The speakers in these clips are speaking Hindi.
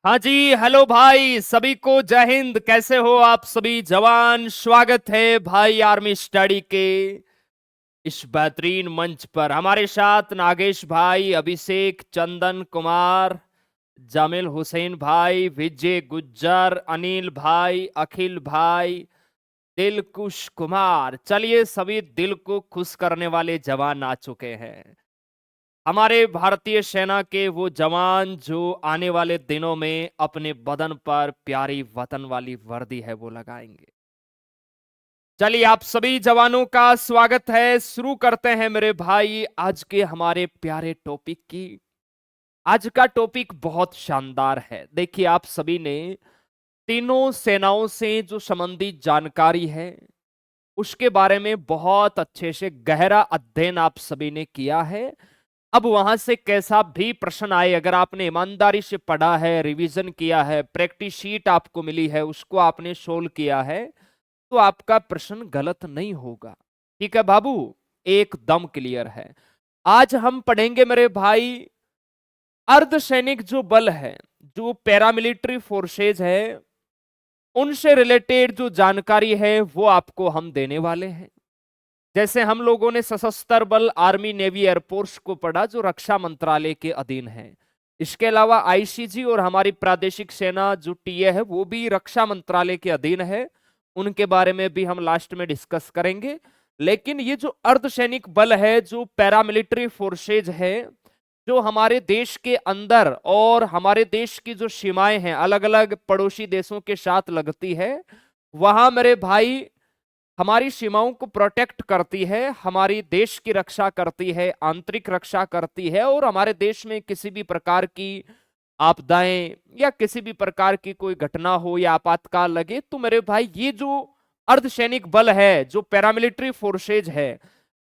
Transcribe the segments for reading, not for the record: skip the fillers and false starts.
हाँ जी, हेलो भाई, सभी को जय हिंद। कैसे हो आप सभी जवान? स्वागत है भाई आर्मी स्टडी के इस बेहतरीन मंच पर। हमारे साथ नागेश भाई, अभिषेक, चंदन कुमार, जामिल हुसैन भाई, विजय गुज्जर, अनिल भाई, अखिल भाई, दिलकुश कुमार। चलिए, सभी दिल को खुश करने वाले जवान आ चुके हैं। हमारे भारतीय सेना के वो जवान जो आने वाले दिनों में अपने बदन पर प्यारी वतन वाली वर्दी है वो लगाएंगे। चलिए, आप सभी जवानों का स्वागत है। शुरू करते हैं मेरे भाई आज के हमारे प्यारे टॉपिक की। आज का टॉपिक बहुत शानदार है। देखिए, आप सभी ने तीनों सेनाओं से जो संबंधित जानकारी है उसके बारे में बहुत अच्छे से गहरा अध्ययन आप सभी ने किया है। अब वहां से कैसा भी प्रश्न आए, अगर आपने ईमानदारी से पढ़ा है, रिवीजन किया है, प्रैक्टिस शीट आपको मिली है, उसको आपने सोल्व किया है, तो आपका प्रश्न गलत नहीं होगा। ठीक है बाबू, एकदम क्लियर है। आज हम पढ़ेंगे मेरे भाई अर्धसैनिक जो बल है, जो पैरामिलिट्री फोर्सेज है, उनसे रिलेटेड जो जानकारी है वो आपको हम देने वाले हैं। जैसे हम लोगों ने सशस्त्र बल, आर्मी, नेवी, एयरफोर्स को पढ़ा जो रक्षा मंत्रालय के अधीन है। इसके अलावा आईसीजी और हमारी प्रादेशिक सेना जो टीए है वो भी रक्षा मंत्रालय के अधीन है। उनके बारे में भी हम लास्ट में डिस्कस करेंगे। लेकिन ये जो अर्धसैनिक बल है, जो पैरामिलिट्री फोर्सेज है, जो हमारे देश के अंदर और हमारे देश की जो सीमाएं हैं अलग अलग पड़ोसी देशों के साथ लगती है, वहां मेरे भाई हमारी सीमाओं को प्रोटेक्ट करती है, हमारी देश की रक्षा करती है, आंतरिक रक्षा करती है। और हमारे देश में किसी भी प्रकार की आपदाएं या किसी भी प्रकार की कोई घटना हो या आपातकाल लगे तो मेरे भाई ये जो अर्धसैनिक बल है, जो पैरामिलिट्री फोर्सेज है,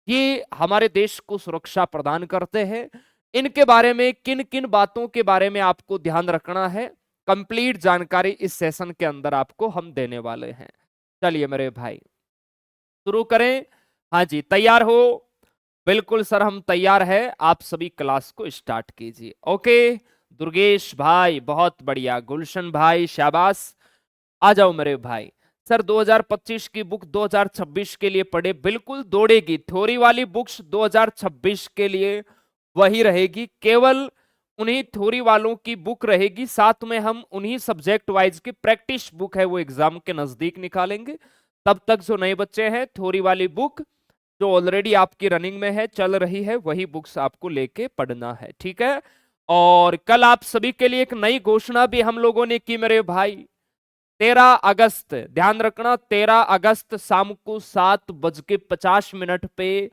ये हमारे देश को सुरक्षा प्रदान करते हैं। इनके बारे में किन किन बातों के बारे में आपको ध्यान रखना है, कंप्लीट जानकारी इस सेशन के अंदर आपको हम देने वाले हैं। चलिए मेरे भाई शुरू करें। हाँ जी, तैयार हो? बिल्कुल सर, हम तैयार हैं। आप सभी क्लास को स्टार्ट कीजिए। ओके, दुर्गेश भाई बहुत बढ़िया, गुलशन भाई शाबाश। आ जाओ मेरे भाई। सर 2025 की बुक 2026 के लिए पढ़े, बिल्कुल दौड़ेगी। थ्योरी वाली बुक्स 2026 के लिए वही रहेगी, केवल उन्हीं थ्योरी वालों की बुक रहेगी। साथ में हम उन्हीं सब्जेक्ट वाइज की प्रैक्टिस बुक है वो एग्जाम के नजदीक निकालेंगे। तब तक जो नए बच्चे हैं, थ्योरी वाली बुक जो ऑलरेडी आपकी रनिंग में है, चल रही है, वही बुक्स आपको लेके पढ़ना है। ठीक है। और कल आप सभी के लिए एक नई घोषणा भी हम लोगों ने की मेरे भाई। 13 अगस्त, ध्यान रखना, 13 अगस्त शाम को 7:50 पे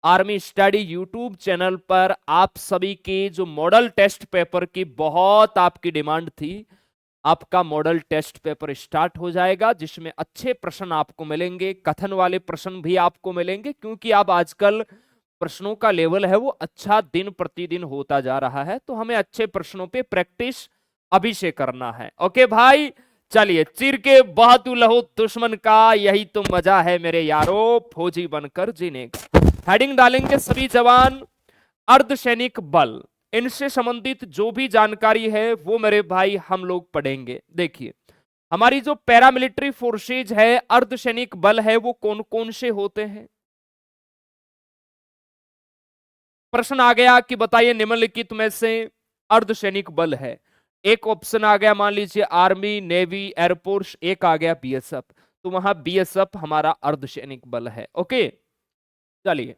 आर्मी स्टडी यूट्यूब चैनल पर आप सभी के जो मॉडल टेस्ट पेपर की बहुत आपकी डिमांड थी, आपका मॉडल टेस्ट पेपर स्टार्ट हो जाएगा, जिसमें अच्छे प्रश्न आपको मिलेंगे, कथन वाले प्रश्न भी आपको मिलेंगे, क्योंकि अब आजकल प्रश्नों का लेवल है वो अच्छा दिन प्रतिदिन होता जा रहा है। तो हमें अच्छे प्रश्नों पे प्रैक्टिस अभी से करना है। ओके भाई, चलिए, चिर के बहातु लहो दुश्मन का, यही तो मजा है मेरे यारो, फौजी बनकर जीने का। हेडिंग डालेंगे सभी जवान अर्धसैनिक बल, इनसे संबंधित जो भी जानकारी है वो मेरे भाई हम लोग पढ़ेंगे। देखिए, हमारी जो पैरामिलिट्री फोर्सेज है, अर्धसैनिक बल है, वो कौन कौन से होते हैं? प्रश्न आ गया कि बताइए निम्नलिखित में से अर्धसैनिक बल है। एक ऑप्शन आ गया, मान लीजिए आर्मी, नेवी, एयरफोर्स, एक आ गया बीएसएफ। तो वहां बीएसएफ हमारा अर्धसैनिक बल है। ओके, चलिए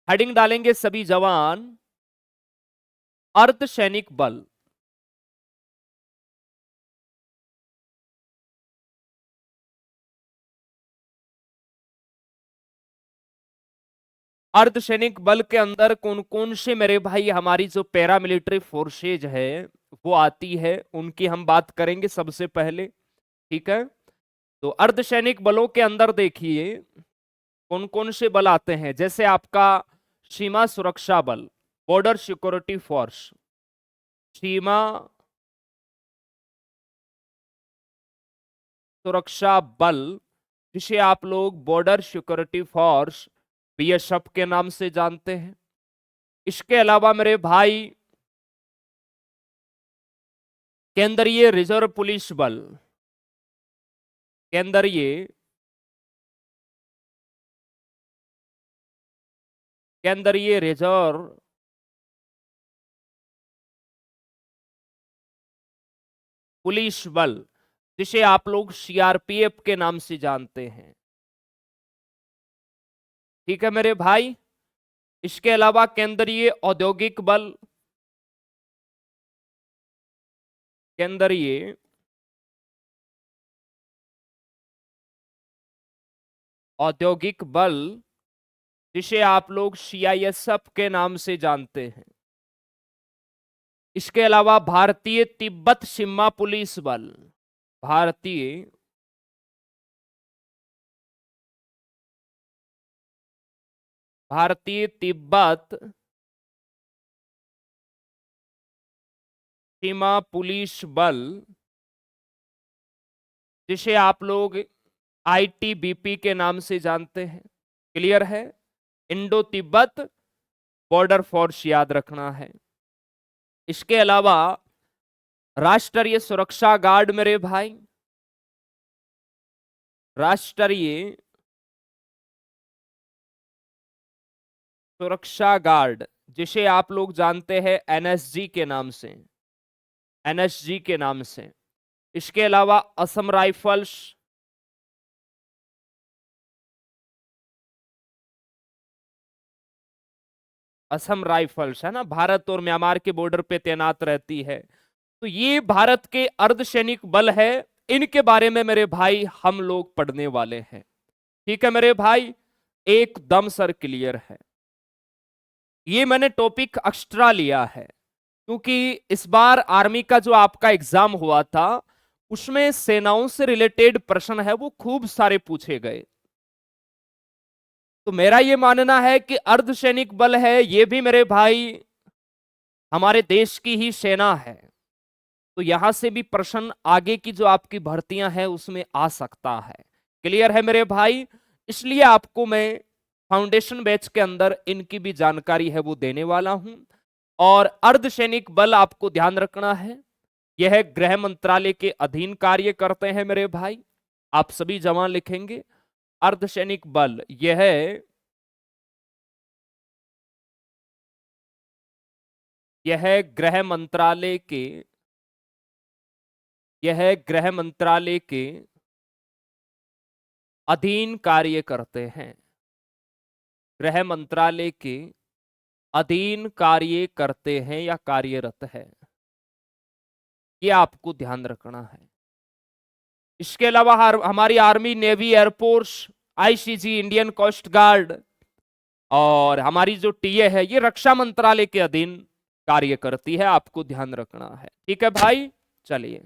हेडिंग डालेंगे सभी जवान अर्धसैनिक बल। अर्धसैनिक बल के अंदर कौन कौन से मेरे भाई हमारी जो पैरामिलिट्री फोर्सेज है वो आती है, उनकी हम बात करेंगे सबसे पहले। ठीक है। तो अर्धसैनिक बलों के अंदर देखिए कौन कौन से बल आते हैं। जैसे आपका सीमा सुरक्षा बल, बॉर्डर सिक्योरिटी फोर्स, सीमा सुरक्षा बल, जिसे आप लोग बॉर्डर सिक्योरिटी फोर्स बीएसएफ के नाम से जानते हैं। इसके अलावा मेरे भाई केंद्रीय रिजर्व पुलिस बल, केंद्रीय केंद्रीय रिजर्व पुलिस बल, जिसे आप लोग सीआरपीएफ के नाम से जानते हैं। ठीक है मेरे भाई। इसके अलावा केंद्रीय औद्योगिक बल, केंद्रीय औद्योगिक बल, जिसे आप लोग सीआईएसएफ के नाम से जानते हैं। इसके अलावा भारतीय तिब्बत सीमा पुलिस बल, भारतीय भारतीय तिब्बत सीमा पुलिस बल, जिसे आप लोग आईटीबीपी के नाम से जानते हैं। क्लियर है? इंडो तिब्बत बॉर्डर फोर्स याद रखना है। इसके अलावा राष्ट्रीय सुरक्षा गार्ड मेरे भाई, राष्ट्रीय सुरक्षा गार्ड, जिसे आप लोग जानते हैं एनएसजी के नाम से, एनएसजी के नाम से। इसके अलावा असम राइफल्स, असम राइफल्स है ना, भारत और म्यांमार के बॉर्डर पे तैनात रहती है। तो ये भारत के अर्धसैनिक बल है। इनके बारे में मेरे भाई हम लोग पढ़ने वाले हैं। ठीक है मेरे भाई, एकदम सर क्लियर है। ये मैंने टॉपिक एक्स्ट्रा लिया है क्योंकि इस बार आर्मी का जो आपका एग्जाम हुआ था उसमें सेनाओं से रिलेटेड प्रश्न है वो खूब सारे पूछे गए। तो मेरा ये मानना है कि अर्धसैनिक बल है ये भी मेरे भाई हमारे देश की ही सेना है। तो यहां से भी प्रश्न आगे की जो आपकी भर्तियां हैं उसमें आ सकता है। क्लियर है मेरे भाई? इसलिए आपको मैं फाउंडेशन बैच के अंदर इनकी भी जानकारी है वो देने वाला हूं। और अर्धसैनिक बल आपको ध्यान रखना है, यह गृह मंत्रालय के अधीन कार्य करते हैं मेरे भाई। आप सभी जवान लिखेंगे अर्धसैनिक बल यह गृह मंत्रालय के अधीन कार्य करते हैं, गृह मंत्रालय के अधीन कार्य करते हैं या कार्यरत है, ये आपको ध्यान रखना है। इसके अलावा हमारी army, navy, air force, ICG, Indian coast guard और हमारी जो टीए है ये रक्षा मंत्रालय के अधीन कार्य करती है, आपको ध्यान रखना है। ठीक है भाई, चलिए।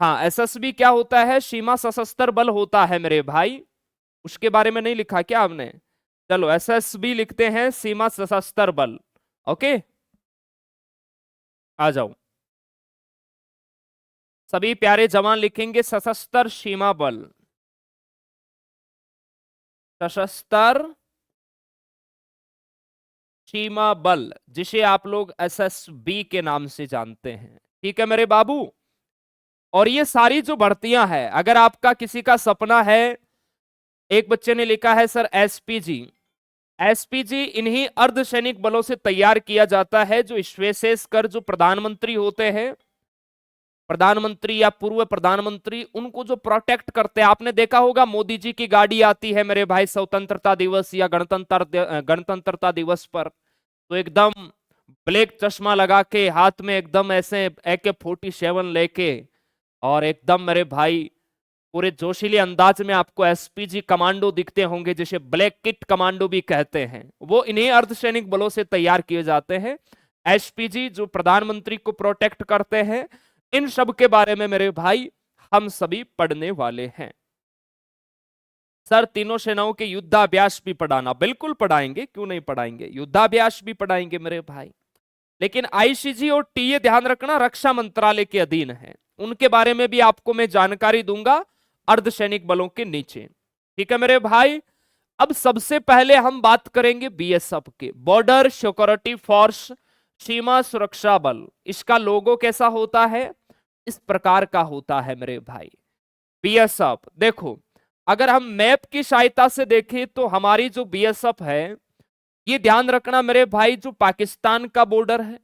हाँ, एसएसबी क्या होता है? सीमा सशस्त्र बल होता है मेरे भाई। उसके बारे में नहीं लिखा क्या आपने? चलो एसएसबी लिखते हैं, सीमा सशस्त्र बल। ओके, आ जाओ। सभी प्यारे जवान लिखेंगे सशस्त्र सीमा बल, सशस्त्र सीमा बल, जिसे आप लोग एसएसबी के नाम से जानते हैं। ठीक है मेरे बाबू। और ये सारी जो भर्तियां हैं, अगर आपका किसी का सपना है, एक बच्चे ने लिखा है सर एसपीजी, एसपीजी इन्हीं अर्धसैनिक बलों से तैयार किया जाता है जो विशेषकर जो प्रधानमंत्री होते हैं, प्रधानमंत्री या पूर्व प्रधानमंत्री, उनको जो प्रोटेक्ट करते हैं। आपने देखा होगा मोदी जी की गाड़ी आती है मेरे भाई स्वतंत्रता दिवस या गणतंत्रता दिवस पर, तो एकदम ब्लैक चश्मा लगा के, हाथ में एकदम ऐसे AK-47 लेके, और एकदम मेरे भाई पूरे जोशीले अंदाज में आपको एसपीजी कमांडो दिखते होंगे, जिसे ब्लैक किट कमांडो भी कहते हैं। वो इन्हीं अर्धसैनिक बलों से तैयार किए जाते हैं। एसपीजी जो प्रधानमंत्री को प्रोटेक्ट करते हैं, इन सब के बारे में मेरे भाई हम सभी पढ़ने वाले हैं। सर तीनों सेनाओं के युद्धाभ्यास भी पढ़ाना, बिल्कुल पढ़ाएंगे, क्यों नहीं पढ़ाएंगे, युद्धाभ्यास भी पढ़ाएंगे मेरे भाई। लेकिन आईसीजी और टीए ध्यान रखना रक्षा मंत्रालय के अधीन है, उनके बारे में भी आपको मैं जानकारी दूंगा अर्धसैनिक बलों के नीचे। ठीक है मेरे भाई। अब सबसे पहले हम बात करेंगे बीएसएफ के, बॉर्डर सिक्योरिटी फोर्स, सीमा सुरक्षा बल। इसका लोगो कैसा होता है? इस प्रकार का होता है मेरे भाई। बीएसएफ देखो, अगर हम मैप की सहायता से देखें तो हमारी जो बीएसएफ है, ये ध्यान रखना मेरे भाई, जो पाकिस्तान का बॉर्डर है,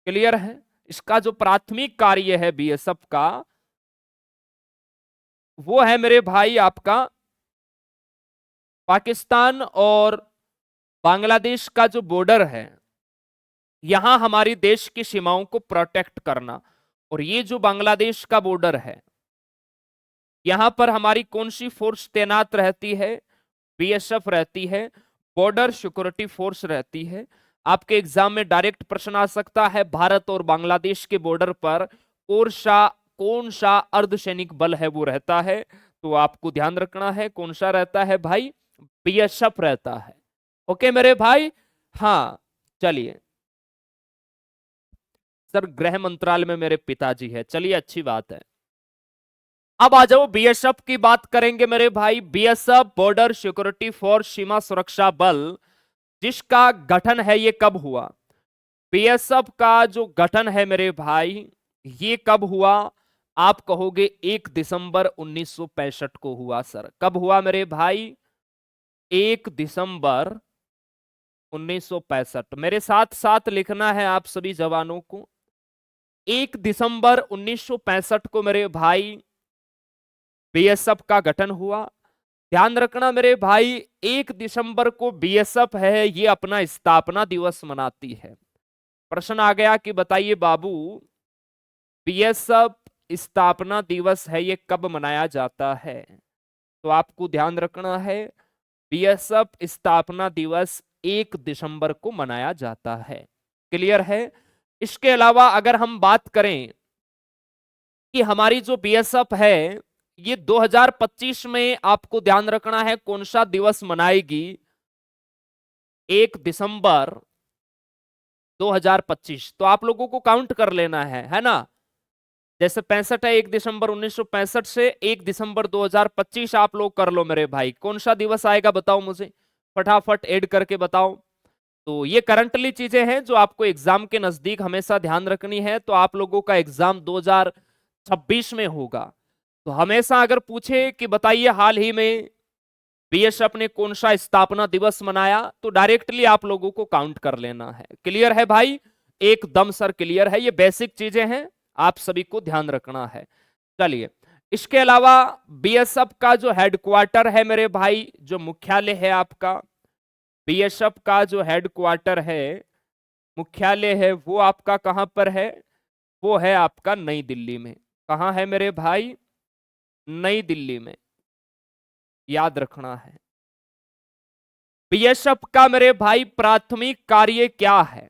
क्लियर है, इसका जो प्राथमिक कार्य है बीएसएफ का, वो है मेरे भाई आपका पाकिस्तान और बांग्लादेश का जो बॉर्डर है, यहां हमारी देश की सीमाओं को प्रोटेक्ट करना। और ये जो बांग्लादेश का बॉर्डर है, यहां पर हमारी कौन सी फोर्स तैनात रहती है? बीएसएफ रहती है, बॉर्डर सिक्योरिटी फोर्स रहती है। आपके एग्जाम में डायरेक्ट प्रश्न आ सकता है, भारत और बांग्लादेश के बॉर्डर पर कौन सा अर्धसैनिक बल है वो रहता है? तो आपको ध्यान रखना है कौन सा रहता है भाई, बीएसएफ रहता है। ओके मेरे भाई, हाँ चलिए। सर गृह मंत्रालय में मेरे पिताजी है, चलिए अच्छी बात है। अब आ जाओ बीएसएफ की बात करेंगे मेरे भाई। बीएसएफ बॉर्डर सिक्योरिटी फोर्स, सीमा सुरक्षा बल, जिसका गठन है ये कब हुआ? बीएसएफ का जो गठन है मेरे भाई, ये कब हुआ? आप कहोगे 1 दिसंबर 1965 को हुआ। सर कब हुआ मेरे भाई? 1 दिसंबर 1965। मेरे साथ साथ लिखना है आप सभी जवानों को, 1 दिसंबर 1965 को मेरे भाई बीएसएफ का गठन हुआ। ध्यान रखना मेरे भाई, 1 दिसंबर को बीएसएफ है ये अपना स्थापना दिवस मनाती है। प्रश्न आ गया कि बताइए बाबू, बीएसएफ स्थापना दिवस है ये कब मनाया जाता है? तो आपको ध्यान रखना है, बीएसएफ स्थापना दिवस 1 दिसंबर को मनाया जाता है। क्लियर है? इसके अलावा अगर हम बात करें कि हमारी जो बीएसएफ है ये 2025 में, आपको ध्यान रखना है कौन सा दिवस मनाएगी? 1 दिसंबर 2025। तो आप लोगों को काउंट कर लेना है ना? जैसे 65 है, 1 दिसंबर 1965 से 1 दिसंबर 2025 आप लोग कर लो मेरे भाई। कौन सा दिवस आएगा बताओ मुझे, फटाफट ऐड करके बताओ। तो ये करंटली चीजें हैं जो आपको एग्जाम के नजदीक हमेशा ध्यान रखनी है। तो आप लोगों का एग्जाम 2026 में होगा, तो हमेशा अगर पूछे कि बताइए हाल ही में बीएसएफ ने कौन सा स्थापना दिवस मनाया, तो डायरेक्टली आप लोगों को काउंट कर लेना है। क्लियर है भाई? एकदम सर क्लियर है, ये बेसिक चीजें हैं, आप सभी को ध्यान रखना है। चलिए, इसके अलावा बीएसएफ का जो हेडक्वार्टर है मेरे भाई, जो मुख्यालय है आपका, बीएसएफ का जो हेडक्वार्टर है, मुख्यालय है, वो आपका कहां पर है? वो है आपका नई दिल्ली में। कहां है मेरे भाई? नई दिल्ली में, याद रखना है। बीएसएफ का मेरे भाई प्राथमिक कार्य क्या है?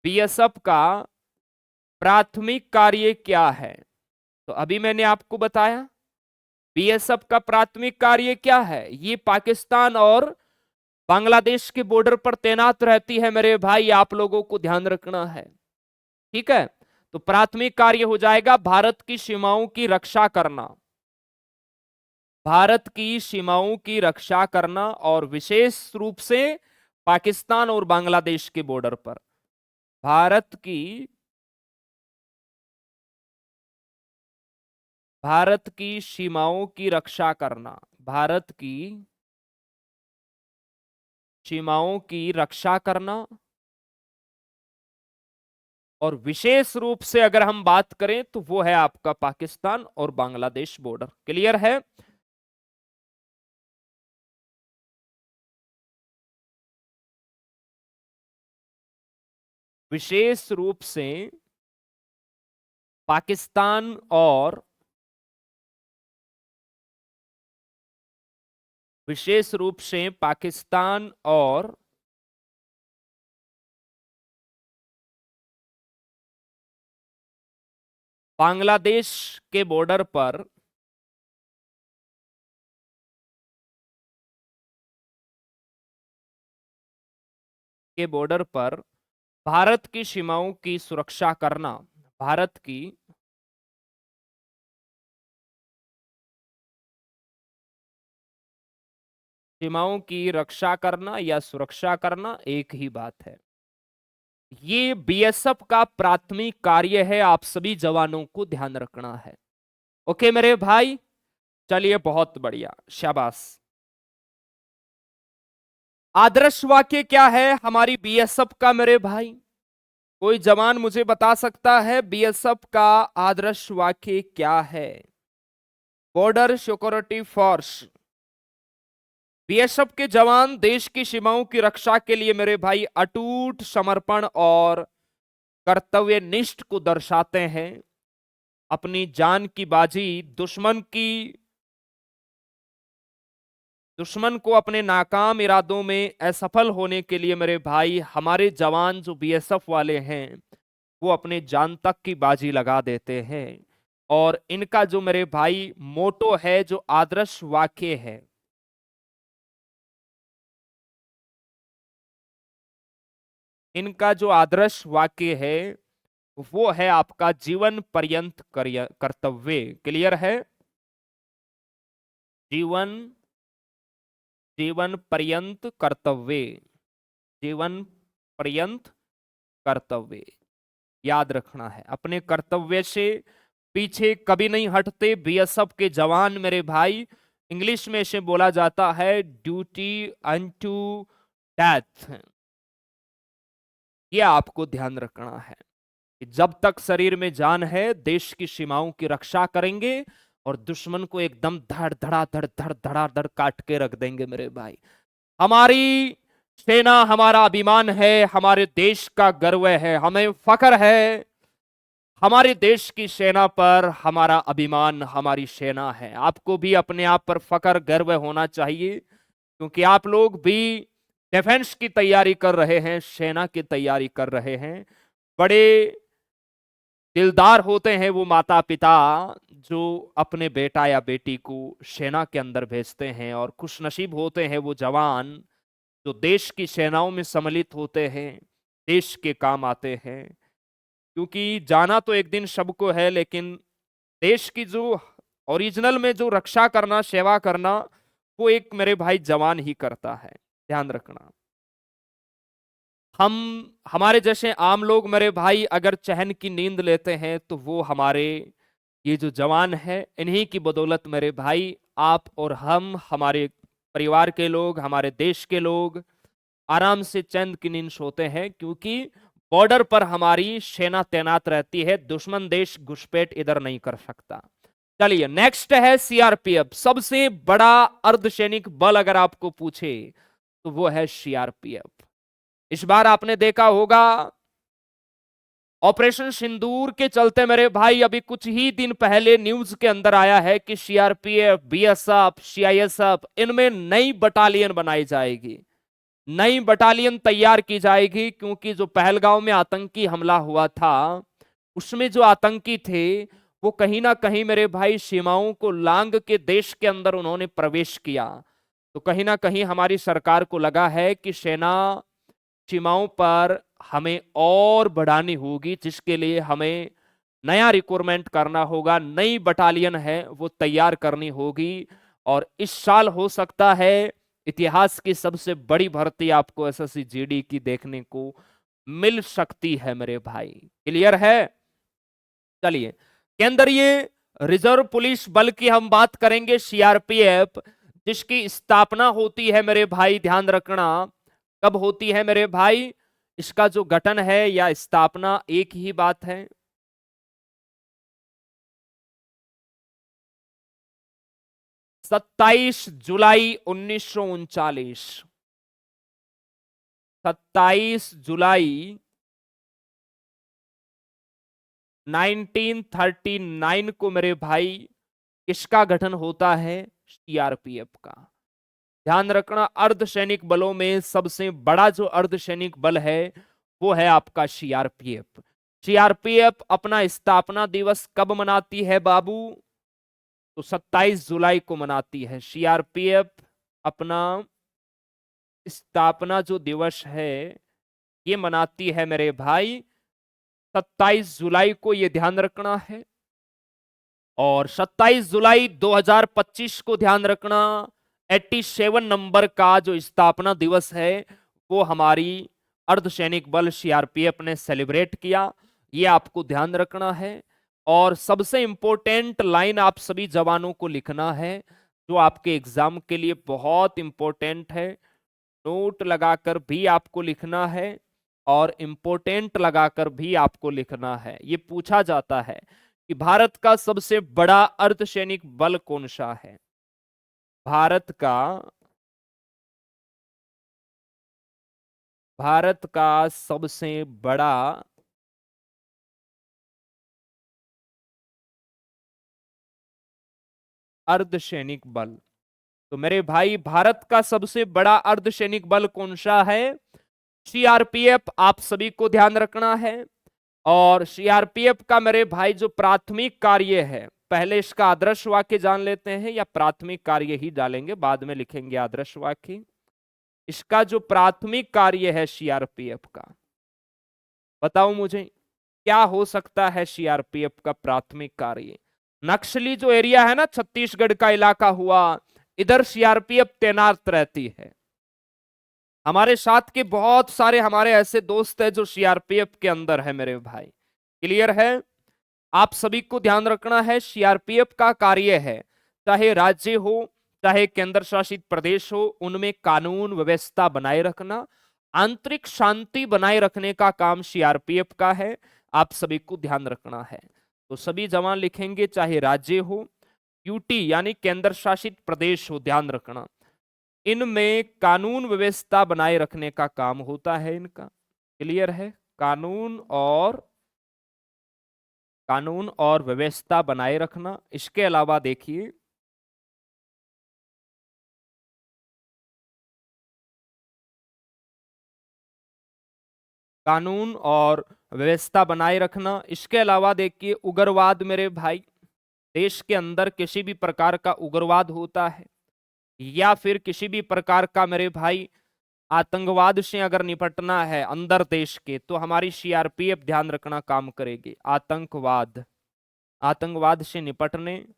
बीएसएफ का प्राथमिक कार्य क्या है? तो अभी मैंने आपको बताया बीएसएफ का प्राथमिक कार्य क्या है। ये पाकिस्तान और बांग्लादेश के बॉर्डर पर तैनात रहती है मेरे भाई, आप लोगों को ध्यान रखना है। ठीक है, तो प्राथमिक कार्य हो जाएगा भारत की सीमाओं की रक्षा करना, भारत की सीमाओं की रक्षा करना, और विशेष रूप से पाकिस्तान और बांग्लादेश के बॉर्डर पर भारत की सीमाओं की रक्षा करना, भारत की सीमाओं की रक्षा करना, और विशेष रूप से अगर हम बात करें तो वो है आपका पाकिस्तान और बांग्लादेश बॉर्डर। क्लियर है? विशेष रूप से पाकिस्तान और विशेष रूप से पाकिस्तान और बांग्लादेश के बॉर्डर पर भारत की सीमाओं की सुरक्षा करना, भारत की सीमाओं की रक्षा करना या सुरक्षा करना एक ही बात है। ये बीएसएफ का प्राथमिक कार्य है, आप सभी जवानों को ध्यान रखना है। ओके मेरे भाई, चलिए बहुत बढ़िया, शाबाश। आदर्श वाक्य क्या है हमारी बीएसएफ का मेरे भाई? कोई जवान मुझे बता सकता है बीएसएफ का आदर्श वाक्य क्या है? Border security force. बीएसएफ के जवान देश की सीमाओं की रक्षा के लिए मेरे भाई अटूट समर्पण और कर्तव्यनिष्ठ को दर्शाते हैं। अपनी जान की बाजी दुश्मन को अपने नाकाम इरादों में असफल होने के लिए मेरे भाई हमारे जवान जो बीएसएफ वाले हैं वो अपने जान तक की बाजी लगा देते हैं। और इनका जो मेरे भाई मोटो है, जो आदर्श वाक्य है, इनका जो आदर्श वाक्य है वो है आपका जीवन पर्यंत कर्तव्य। क्लियर है? जीवन जीवन पर्यंत कर्तव्य, जीवन पर्यंत कर्तव्य, याद रखना है। अपने कर्तव्य से पीछे कभी नहीं हटते बीएसएफ के जवान मेरे भाई। इंग्लिश में इसे बोला जाता है ड्यूटी अनटू डेथ। ये आपको ध्यान रखना है कि जब तक शरीर में जान है देश की सीमाओं की रक्षा करेंगे और दुश्मन को एकदम धड़ धड़ा धड़ धड़ धड़ा धड़ काट के रख देंगे मेरे भाई। हमारी सेना हमारा अभिमान है, हमारे देश का गर्व है, हमें फख्र है। हमारे देश की सेना पर हमारा अभिमान, हमारी सेना है। आपको भी अपने आप पर फख्र गर्व होना चाहिए, क्योंकि आप लोग भी डिफेंस की तैयारी कर रहे हैं, सेना की तैयारी कर रहे हैं। बड़े दिलदार होते हैं वो माता पिता जो अपने बेटा या बेटी को सेना के अंदर भेजते हैं, और खुशनसीब होते हैं वो जवान जो देश की सेनाओं में सम्मिलित होते हैं, देश के काम आते हैं। क्योंकि जाना तो एक दिन सबको है, लेकिन देश की जो ओरिजिनल में जो रक्षा करना, सेवा करना, वो एक मेरे भाई जवान ही करता है। ध्यान रखना। हमारे जैसे आम लोग मेरे भाई अगर चैन की नींद लेते हैं तो वो हमारे ये जो जवान है इन्हीं की बदौलत मेरे भाई आप और हम, हमारे परिवार के लोग, हमारे देश के लोग आराम से चैन की नींद सोते हैं, क्योंकि बॉर्डर पर हमारी सेना तैनात रहती है। दुश्मन देश घुसपैठ इधर नहीं कर सकता। चलिए नेक्स्ट है सीआरपीएफ। सबसे बड़ा अर्धसैनिक बल अगर आपको पूछे तो वो है सीआरपीएफ। इस बार आपने देखा होगा ऑपरेशन सिंदूर के चलते मेरे भाई अभी कुछ ही दिन पहले न्यूज के अंदर आया है कि सीआरपीएफ, बीएसएफ, सीआईएसएफ इनमें नई बटालियन बनाई जाएगी, नई बटालियन तैयार की जाएगी। क्योंकि जो पहलगांव में आतंकी हमला हुआ था उसमें जो आतंकी थे वो कहीं ना कहीं मेरे भाई सीमाओं को लांग के देश के अंदर उन्होंने प्रवेश किया। तो कहीं ना कहीं हमारी सरकार को लगा है कि सेना सीमाओं पर हमें और बढ़ानी होगी, जिसके लिए हमें नया रिक्रूटमेंट करना होगा, नई बटालियन है वो तैयार करनी होगी। और इस साल हो सकता है इतिहास की सबसे बड़ी भर्ती आपको एसएससी जीडी की देखने को मिल सकती है मेरे भाई। क्लियर है? चलिए केंद्रीय रिजर्व पुलिस बल की हम बात करेंगे, सीआरपीएफ, जिसकी स्थापना होती है मेरे भाई, ध्यान रखना कब होती है मेरे भाई। इसका जो गठन है या स्थापना एक ही बात है। 27 जुलाई 1939। 27 जुलाई 1939 को मेरे भाई किसका गठन होता है? सीआरपीएफ का। ध्यान रखना अर्धसैनिक बलों में सबसे बड़ा जो अर्धसैनिक बल है वो है आपका सीआरपीएफ। सीआरपीएफ अपना स्थापना दिवस कब मनाती है बाबू? तो 27 जुलाई को मनाती है। सीआरपीएफ अपना स्थापना जो दिवस है ये मनाती है मेरे भाई 27 जुलाई को, ये ध्यान रखना है। और 27 जुलाई 2025 को ध्यान रखना 87 नंबर का जो स्थापना दिवस है वो हमारी अर्धसैनिक बल सीआरपीएफ ने सेलिब्रेट किया, ये आपको ध्यान रखना है। और सबसे इंपॉर्टेंट लाइन आप सभी जवानों को लिखना है, जो आपके एग्जाम के लिए बहुत इंपॉर्टेंट है। नोट लगाकर भी आपको लिखना है और इंपॉर्टेंट लगाकर भी आपको लिखना है। ये पूछा जाता है कि भारत का सबसे बड़ा अर्धसैनिक बल कौन सा है। भारत का सबसे बड़ा अर्धसैनिक बल। तो मेरे भाई, भारत का सबसे बड़ा अर्धसैनिक बल कौन सा है? सीआरपीएफ। आप सभी को ध्यान रखना है। और सीआरपीएफ का मेरे भाई जो प्राथमिक कार्य है, पहले इसका आदर्श वाक्य जान लेते हैं, या प्राथमिक कार्य ही डालेंगे, बाद में लिखेंगे आदर्श वाक्य। इसका जो प्राथमिक कार्य है सीआरपीएफ का, बताओ मुझे क्या हो सकता है सीआरपीएफ का प्राथमिक कार्य। नक्सली जो एरिया है ना, छत्तीसगढ़ का इलाका हुआ, इधर सीआरपीएफ तैनात रहती है। हमारे साथ के बहुत सारे हमारे ऐसे दोस्त हैं जो सीआरपीएफ के अंदर है मेरे भाई। क्लियर है? आप सभी को ध्यान रखना है, सीआरपीएफ का कार्य है, चाहे राज्य हो चाहे केंद्र शासित प्रदेश हो, उनमें कानून व्यवस्था बनाए रखना, आंतरिक शांति बनाए रखने का काम सीआरपीएफ का है। आप सभी को ध्यान रखना है। तो सभी जवान लिखेंगे, चाहे राज्य हो, यूटी यानी केंद्र शासित प्रदेश हो, ध्यान रखना, इनमें कानून व्यवस्था बनाए रखने का काम होता है इनका। क्लियर है? कानून और व्यवस्था बनाए रखना। इसके अलावा देखिए, कानून और व्यवस्था बनाए रखना। इसके अलावा देखिए, उग्रवाद मेरे भाई, देश के अंदर किसी भी प्रकार का उग्रवाद होता है या फिर किसी भी प्रकार का मेरे भाई आतंकवाद से अगर निपटना है अंदर देश के, तो हमारी सीआरपीएफ ध्यान रखना काम करेगी। आतंकवाद से निपटने,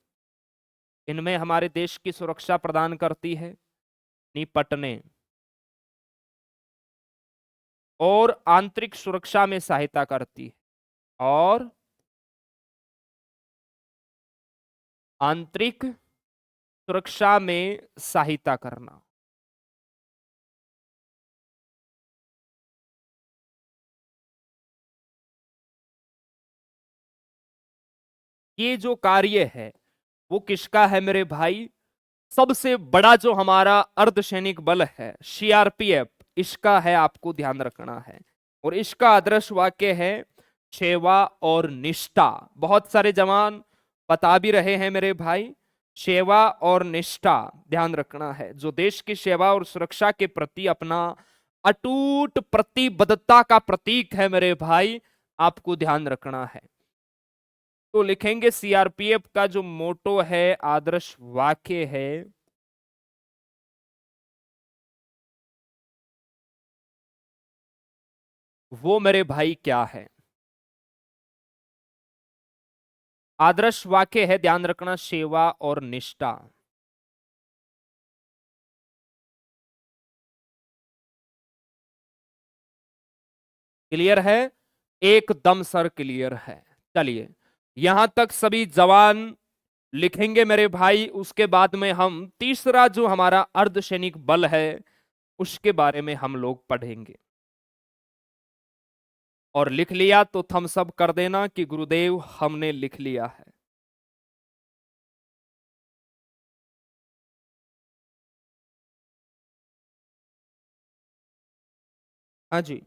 इनमें हमारे देश की सुरक्षा प्रदान करती है, निपटने और आंतरिक सुरक्षा में सहायता करती है, और आंतरिक सुरक्षा में सहायता करना। ये जो कार्य है वो किसका है मेरे भाई? सबसे बड़ा जो हमारा अर्धसैनिक बल है सीआरपीएफ, इसका है, आपको ध्यान रखना है। और इसका आदर्श वाक्य है सेवा और निष्ठा। बहुत सारे जवान बता भी रहे हैं मेरे भाई, सेवा और निष्ठा ध्यान रखना है। जो देश की सेवा और सुरक्षा के प्रति अपना अटूट प्रतिबद्धता का प्रतीक है मेरे भाई, आपको ध्यान रखना है। तो लिखेंगे सीआरपीएफ का जो मोटो है, आदर्श वाक्य है, वो मेरे भाई क्या है? आदर्श वाक्य है, ध्यान रखना, सेवा और निष्ठा। क्लियर है? एकदम सर क्लियर है। चलिए, यहां तक सभी जवान लिखेंगे मेरे भाई। उसके बाद में हम तीसरा जो हमारा अर्धसैनिक बल है उसके बारे में हम लोग पढ़ेंगे। और लिख लिया तो थम्स अप कर देना कि गुरुदेव हमने लिख लिया है। हाँ जी,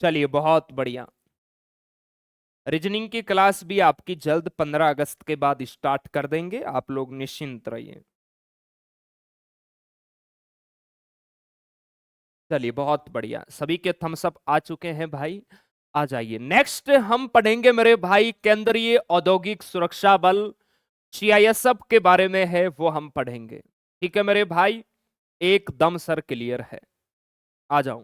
चलिए बहुत बढ़िया। रीजनिंग की क्लास भी आपकी जल्द 15 अगस्त के बाद स्टार्ट कर देंगे, आप लोग निश्चिंत रहिए। चलिए बहुत बढ़िया, सभी के थम्स अप आ चुके हैं भाई। आ जाइए, नेक्स्ट हम पढ़ेंगे मेरे भाई केंद्रीय औद्योगिक सुरक्षा बल, सीआईएसएफ के बारे में है, वो हम पढ़ेंगे। ठीक है मेरे भाई, एकदम सर क्लियर है। आ जाऊं।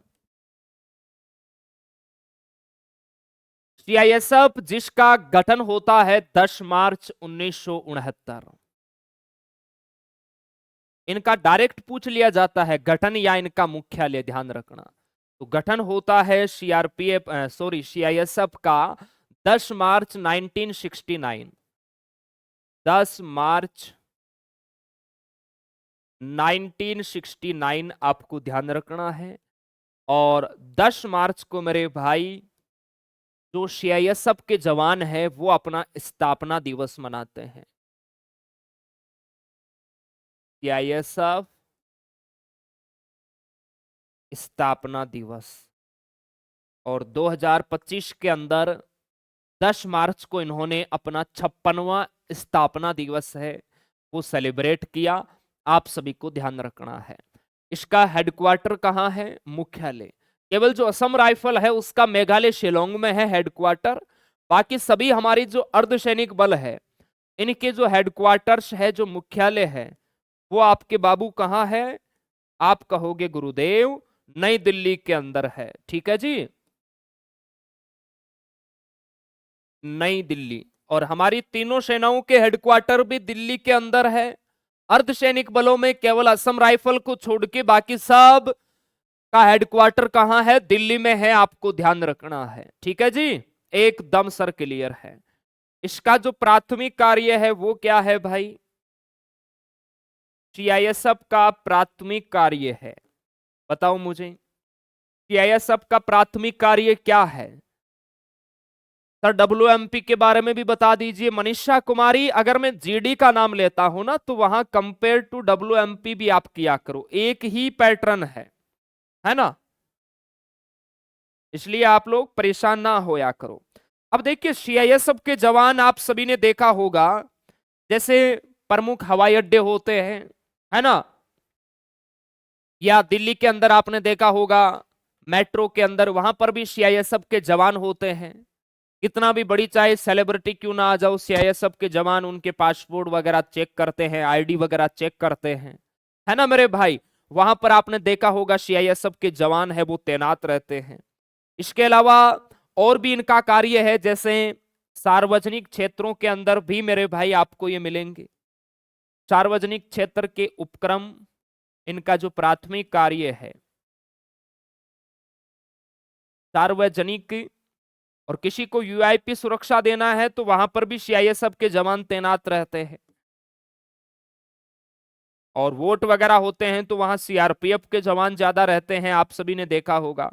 सीआईएसएफ जिसका गठन होता है 10 मार्च 1969। इनका डायरेक्ट पूछ लिया जाता है गठन या इनका मुख्यालय, ध्यान रखना। तो गठन होता है सीआईएसएफ का 10 मार्च 1969। 10 मार्च 1969 आपको ध्यान रखना है। और 10 मार्च को मेरे भाई जो सीआईएसएफ के जवान हैं वो अपना स्थापना दिवस मनाते हैं। सीआईएसएफ स्थापना दिवस। और 2025 के अंदर 10 मार्च को इन्होंने अपना 56वां स्थापना दिवस है वो सेलिब्रेट किया। आप सभी को ध्यान रखना है। इसका हेडक्वार्टर कहां है, मुख्यालय। केवल जो असम राइफल है उसका मेघालय शिलोंग में है हेडक्वार्टर। बाकी सभी हमारी जो अर्धसैनिक बल है इनके जो हेडक्वार्टर्स है, जो मुख्यालय है, वो आपके बाबू कहां है, आप कहोगे गुरुदेव नई दिल्ली के अंदर है। ठीक है जी, नई दिल्ली। और हमारी तीनों सेनाओं के हेडक्वार्टर भी दिल्ली के अंदर है। अर्धसैनिक बलों में केवल असम राइफल को छोड़ के बाकी सब का हेडक्वार्टर कहां है, दिल्ली में है। आपको ध्यान रखना है। ठीक है जी, एकदम सर क्लियर है। इसका जो प्राथमिक कार्य है वो क्या है भाई, सीआईएसएफ का प्राथमिक कार्य है, बताओ मुझे सीआईएसएफ का प्राथमिक कार्य क्या है। सर डब्ल्यूएमपी के बारे में भी बता दीजिए मनीषा कुमारी। अगर मैं जीडी का नाम लेता हूं ना तो वहां कंपेयर टू डब्ल्यूएमपी भी आप किया करो, एक ही पैटर्न है ना, इसलिए आप लोग परेशान ना होया करो। अब देखिए सीआईएसएफ के जवान आप सभी ने देखा होगा, जैसे प्रमुख हवाई अड्डे होते हैं, है ना, या दिल्ली के अंदर आपने देखा होगा मेट्रो के अंदर, वहां पर भी सीआईएसएफ के जवान होते हैं। कितना भी बड़ी चाहे सेलिब्रिटी क्यों ना आ जाओ, सीआईएसएफ के जवान उनके पासपोर्ट वगैरह चेक करते हैं, आईडी वगैरह चेक करते हैं, है ना मेरे भाई। वहां पर आपने देखा होगा सीआईएसएफ के जवान है वो तैनात रहते हैं। इसके अलावा और भी इनका कार्य है, जैसे सार्वजनिक क्षेत्रों के अंदर भी मेरे भाई आपको ये मिलेंगे। सार्वजनिक क्षेत्र के उपक्रम इनका जो प्राथमिक कार्य है, सार्वजनिक, और किसी को यूआईपी सुरक्षा देना है तो वहां पर भी सीआईएसएफ के जवान तैनात रहते हैं। और वोट वगैरह होते हैं तो वहां सीआरपीएफ के जवान ज्यादा रहते हैं, आप सभी ने देखा होगा।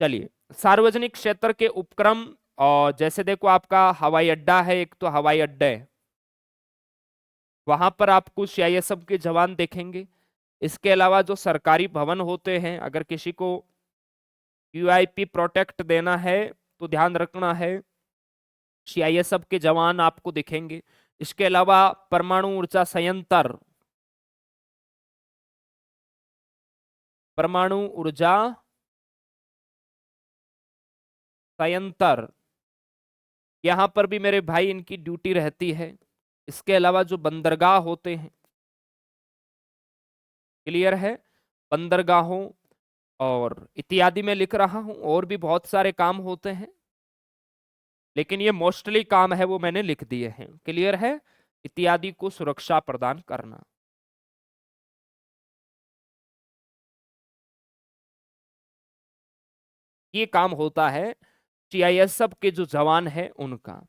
चलिए, सार्वजनिक क्षेत्र के उपक्रम, और जैसे देखो आपका हवाई अड्डा है, एक तो हवाई अड्डा है, वहां पर आपको सीआईएसएफ के जवान देखेंगे। इसके अलावा जो सरकारी भवन होते हैं, अगर किसी को यूआईपी प्रोटेक्ट देना है तो ध्यान रखना है सीआईएसएफ के जवान आपको दिखेंगे। इसके अलावा परमाणु ऊर्जा संयंत्र, परमाणु ऊर्जा संयंत्र, यहां पर भी मेरे भाई इनकी ड्यूटी रहती है। इसके अलावा जो बंदरगाह होते हैं, क्लियर है, बंदरगाहों और इत्यादि में लिख रहा हूं, और भी बहुत सारे काम होते हैं, लेकिन ये मोस्टली काम है वो मैंने लिख दिए हैं। क्लियर है, इत्यादि को सुरक्षा प्रदान करना। ये काम होता है सीआईएसएफ के जो जवान हैं उनका।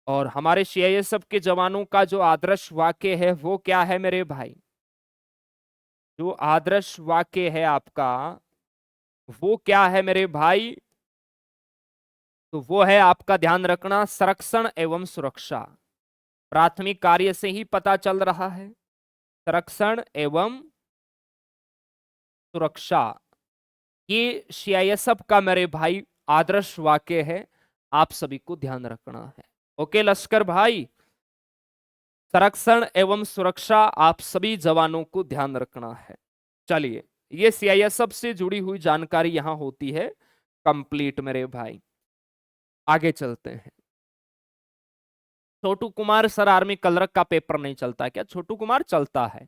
और हमारे सीआईएसएफ के जवानों का जो आदर्श वाक्य है वो क्या है मेरे भाई, जो आदर्श वाक्य है आपका वो क्या है मेरे भाई, तो वो है आपका, ध्यान रखना, संरक्षण एवं सुरक्षा। प्राथमिक कार्य से ही पता चल रहा है, संरक्षण एवं सुरक्षा, ये सीआईएसएफ का मेरे भाई आदर्श वाक्य है, आप सभी को ध्यान रखना है। ओके लश्कर भाई, संरक्षण एवं सुरक्षा आप सभी जवानों को ध्यान रखना है। चलिए, ये सीआईएसएफ से जुड़ी हुई जानकारी यहां होती है कंप्लीट मेरे भाई। आगे चलते हैं। छोटू कुमार सर, आर्मी कलरक का पेपर नहीं चलता क्या? छोटू कुमार चलता है।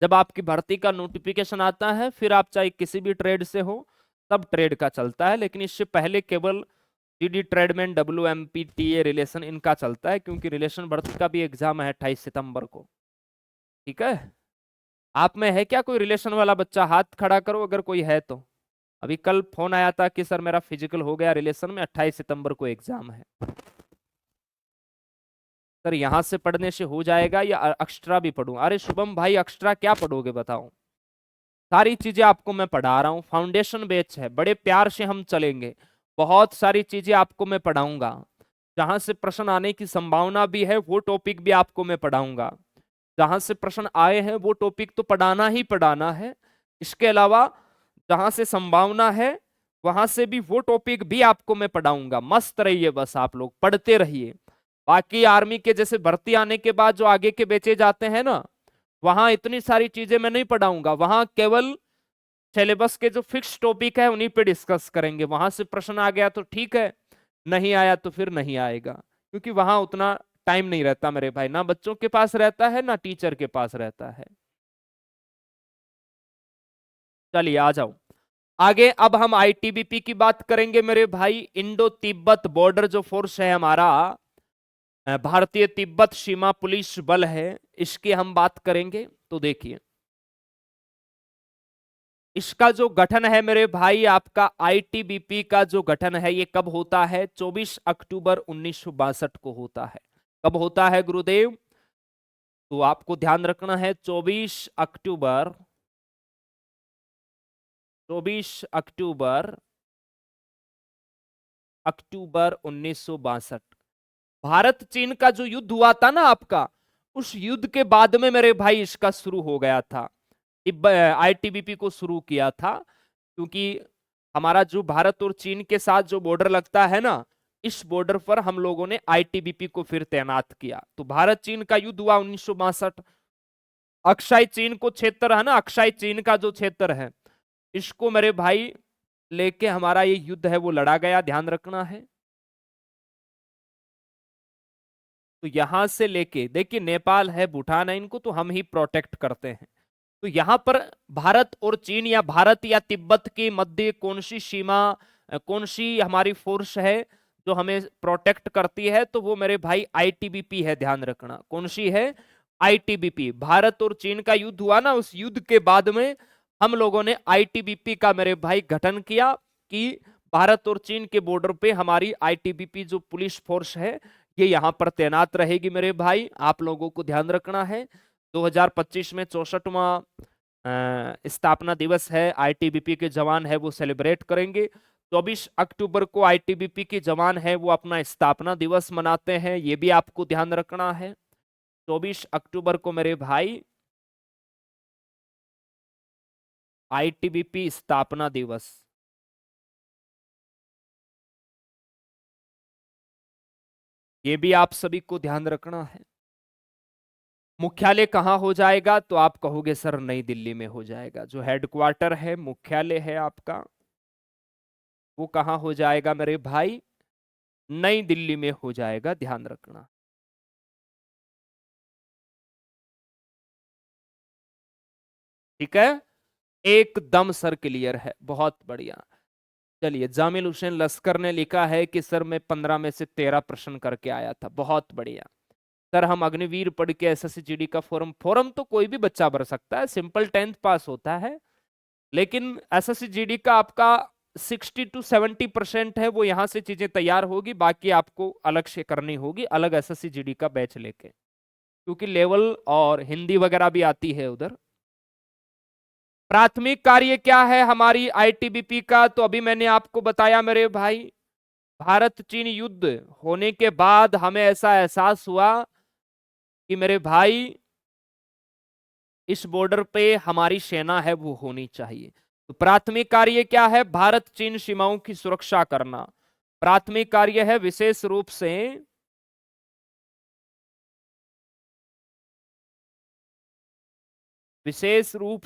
जब आपकी भर्ती का नोटिफिकेशन आता है फिर आप चाहे किसी भी ट्रेड से हो, तब ट्रेड का चलता है, लेकिन इससे पहले केवल जीडी ट्रेडमैन, WMPTA रिलेशन इनका चलता है, क्योंकि रिलेशन भर्ती का भी एग्जाम है 28 सितंबर को। ठीक है, आप में है क्या कोई रिलेशन वाला बच्चा? हाथ खड़ा करो अगर कोई है तो। अभी कल फोन आया था कि सर मेरा फिजिकल हो गया रिलेशन में, 28 सितंबर को एग्जाम है। सर यहाँ से पढ़ने से हो जाएगा या एक्स्ट्रा भी पढ़ूं? अरे शुभम भाई, एक्स्ट्रा क्या पढ़ोगे बताओ, सारी चीजें आपको मैं पढ़ा रहा हूँ। फाउंडेशन बैच है, बड़े प्यार से हम चलेंगे, बहुत सारी चीजें आपको मैं पढ़ाऊंगा। जहां से प्रश्न आने की संभावना भी है वो टॉपिक भी आपको मैं पढ़ाऊंगा। जहां से प्रश्न आए हैं वो टॉपिक तो पढ़ाना ही पढ़ाना है। इसके अलावा जहां से संभावना है वहां से भी वो टॉपिक भी आपको मैं पढ़ाऊंगा। मस्त रहिए, बस आप लोग पढ़ते रहिए। बाकी आर्मी के जैसे भर्ती आने के बाद जो आगे के बेचे जाते हैं ना, वहां इतनी सारी चीजें मैं नहीं पढ़ाऊंगा। वहां केवल सिलेबस के जो फिक्स टॉपिक है उन्हीं पे डिस्कस करेंगे। वहां से प्रश्न आ गया तो ठीक है, नहीं आया तो फिर नहीं आएगा, क्योंकि वहां उतना टाइम नहीं रहता मेरे भाई, ना बच्चों के पास रहता है ना टीचर के पास रहता है। चलिए आ जाओ आगे। अब हम आईटीबीपी की बात करेंगे मेरे भाई। इंडो तिब्बत बॉर्डर जो फोर्स है हमारा, भारतीय तिब्बत सीमा पुलिस बल है, इसकी हम बात करेंगे। तो देखिए इसका जो गठन है मेरे भाई, आपका आईटीबीपी का जो गठन है ये कब होता है? 24 अक्टूबर 1962 को होता है। कब होता है गुरुदेव? तो आपको ध्यान रखना है 24 अक्टूबर अक्टूबर 1962। भारत चीन का जो युद्ध हुआ था ना आपका, उस युद्ध के बाद में मेरे भाई इसका शुरू हो गया था। आईटीबीपी को शुरू किया था, क्योंकि हमारा जो भारत और चीन के साथ जो बॉर्डर लगता है ना, इस बॉर्डर पर हम लोगों ने आईटीबीपी को फिर तैनात किया। तो भारत चीन का युद्ध हुआ 1962। अक्साई चीन को क्षेत्र है ना, अक्साई चीन का जो क्षेत्र है, इसको मेरे भाई लेके हमारा ये युद्ध है वो लड़ा गया, ध्यान रखना है। तो यहां से लेके देखिए नेपाल है, भूटान है, इनको तो हम ही प्रोटेक्ट करते हैं। तो यहां पर भारत और चीन या भारत या तिब्बत के मध्य कौन सी सीमा, कौन सी हमारी फोर्स है जो हमें प्रोटेक्ट करती है? तो वो मेरे भाई आईटीबीपी है, ध्यान रखना। कौन सी है? आईटीबीपी। भारत और चीन का युद्ध हुआ ना, उस युद्ध के बाद में हम लोगों ने आईटीबीपी का मेरे भाई गठन किया कि भारत और चीन के बॉर्डर पे हमारी आईटीबीपी जो पुलिस फोर्स है ये यहां पर तैनात रहेगी मेरे भाई। आप लोगों को ध्यान रखना है 2025 में 64वां स्थापना दिवस है, आईटीबीपी के जवान है वो सेलिब्रेट करेंगे। 24 अक्टूबर को आईटीबीपी के जवान है वो अपना स्थापना दिवस मनाते हैं, ये भी आपको ध्यान रखना है। 24 अक्टूबर को मेरे भाई आईटीबीपी स्थापना दिवस। ये भी आप सभी को ध्यान रखना है। मुख्यालय कहाँ हो जाएगा? तो आप कहोगे सर नई दिल्ली में हो जाएगा। जो हेडक्वार्टर है, मुख्यालय है आपका, वो कहाँ हो जाएगा मेरे भाई? नई दिल्ली में हो जाएगा, ध्यान रखना। ठीक है, एकदम सर क्लियर है, बहुत बढ़िया। चलिए, जामिल हुसैन लश्कर ने लिखा है कि सर मैं 15 में से 13 प्रश्न करके आया था, बहुत बढ़िया। सर हम अग्निवीर पढ़ के एसएससी का फॉर्म तो कोई भी बच्चा भर सकता है, सिंपल 10th पास होता है। लेकिन एसएससी का आपका 60 to 70% है वो यहाँ से चीजें तैयार होगी, बाकी आपको अलग से करनी होगी, अलग एसएससी का बैच लेके, क्योंकि लेवल और हिंदी वगैरह भी आती है उधर। प्राथमिक कार्य क्या है हमारी आईटीबीपी का? तो अभी मैंने आपको बताया मेरे भाई, भारत चीन युद्ध होने के बाद हमें ऐसा एहसास हुआ कि मेरे भाई इस बॉर्डर पे हमारी सेना है वो होनी चाहिए। तो प्राथमिक कार्य क्या है? भारत चीन सीमाओं की सुरक्षा करना प्राथमिक कार्य है। विशेष रूप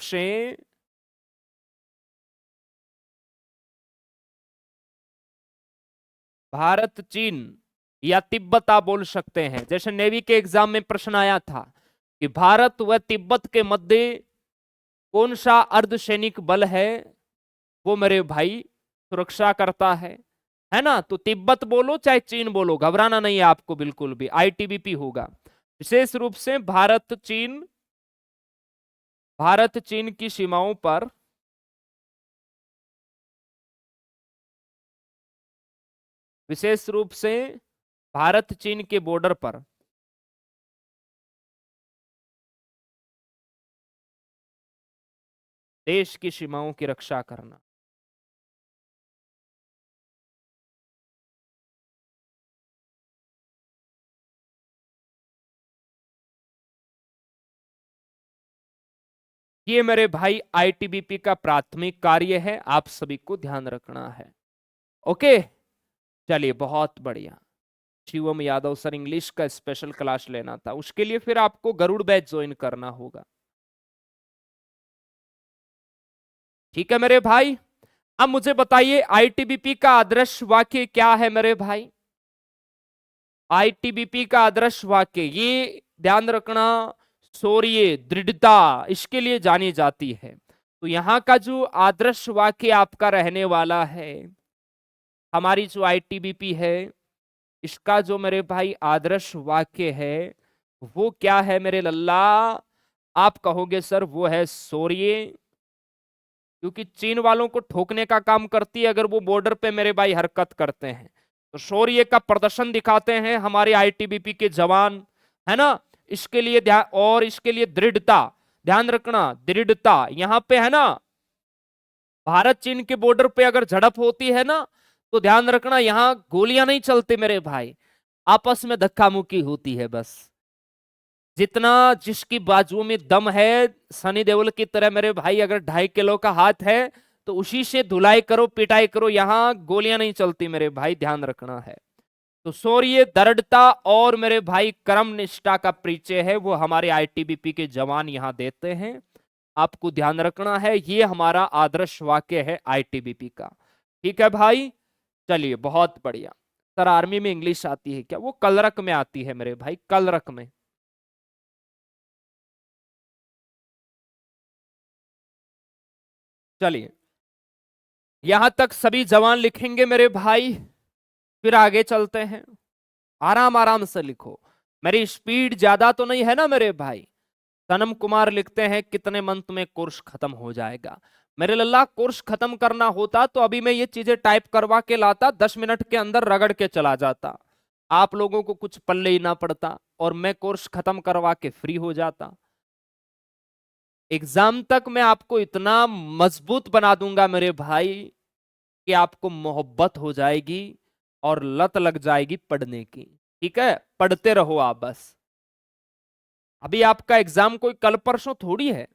से भारत चीन या तिब्बत आप बोल सकते हैं। जैसे नेवी के एग्जाम में प्रश्न आया था कि भारत व तिब्बत के मध्य कौन सा अर्धसैनिक बल है वो मेरे भाई सुरक्षा करता है ना? तो तिब्बत बोलो चाहे चीन बोलो, घबराना नहीं है आपको बिल्कुल भी, आईटीबीपी होगा। विशेष रूप से भारत चीन की सीमाओं पर विशेष रूप से भारत चीन के बॉर्डर पर देश की सीमाओं की रक्षा करना। ये मेरे भाई आईटीबीपी का प्राथमिक कार्य है, आप सभी को ध्यान रखना है। ओके, चलिए बहुत बढ़िया। शिवम यादव सर, इंग्लिश का स्पेशल क्लास लेना था, उसके लिए फिर आपको गरुड़ बैच ज्वाइन करना होगा। ठीक है मेरे भाई, अब मुझे बताइए आईटीबीपी का आदर्श वाक्य क्या है मेरे भाई? आईटीबीपी का आदर्श वाक्य, ये ध्यान रखना, शौर्य दृढ़ता इसके लिए जानी जाती है। तो यहां का जो आदर्श वाक्य आपका रहने वाला है, हमारी जो आईटीबीपी है, इसका जो मेरे भाई आदर्श वाक्य है वो क्या है मेरे लल्ला? आप कहोगे सर वो है शौर्य, क्योंकि चीन वालों को ठोकने का काम करती है अगर वो बॉर्डर पे मेरे भाई हरकत करते हैं। तो शौर्य का प्रदर्शन दिखाते हैं हमारे आईटीबीपी के जवान, है ना? इसके लिए ध्यान, और इसके लिए दृढ़ता, ध्यान रखना दृढ़ता यहां पे है ना। भारत चीन के बॉर्डर पे अगर झड़प होती है ना, तो ध्यान रखना यहां गोलियां नहीं चलती मेरे भाई, आपस में धक्का मुक्की होती है बस। जितना जिसकी बाजुओं में दम है, सनी देओल की तरह मेरे भाई अगर 2.5 किलो का हाथ है तो उसी से धुलाई करो पिटाई करो, यहां गोलियां नहीं चलती मेरे भाई, ध्यान रखना है। तो शौर्य दृढ़ता और मेरे भाई कर्म निष्ठा का परिचय है वो हमारे आईटीबीपी के जवान यहां देते हैं, आपको ध्यान रखना है। ये हमारा आदर्श वाक्य है आईटीबीपी का। ठीक है भाई, चलिए बहुत बढ़िया। सर आर्मी में इंग्लिश आती है क्या? वो कलरक में आती है मेरे भाई, कलरक में। चलिए, यहां तक सभी जवान लिखेंगे मेरे भाई, फिर आगे चलते हैं। आराम आराम से लिखो, मेरी स्पीड ज्यादा तो नहीं है ना मेरे भाई। सनम कुमार लिखते हैं कितने मंथ में कोर्स खत्म हो जाएगा? मेरे लल्ला कोर्स खत्म करना होता तो अभी मैं ये चीजें टाइप करवा के लाता, 10 मिनट के अंदर रगड़ के चला जाता, आप लोगों को कुछ पल्ले ही ना पड़ता और मैं कोर्स खत्म करवा के फ्री हो जाता। एग्जाम तक मैं आपको इतना मजबूत बना दूंगा मेरे भाई कि आपको मोहब्बत हो जाएगी और लत लग जाएगी पढ़ने की। ठीक है, पढ़ते रहो आप बस। अभी आपका एग्जाम कोई कल परसों थोड़ी है,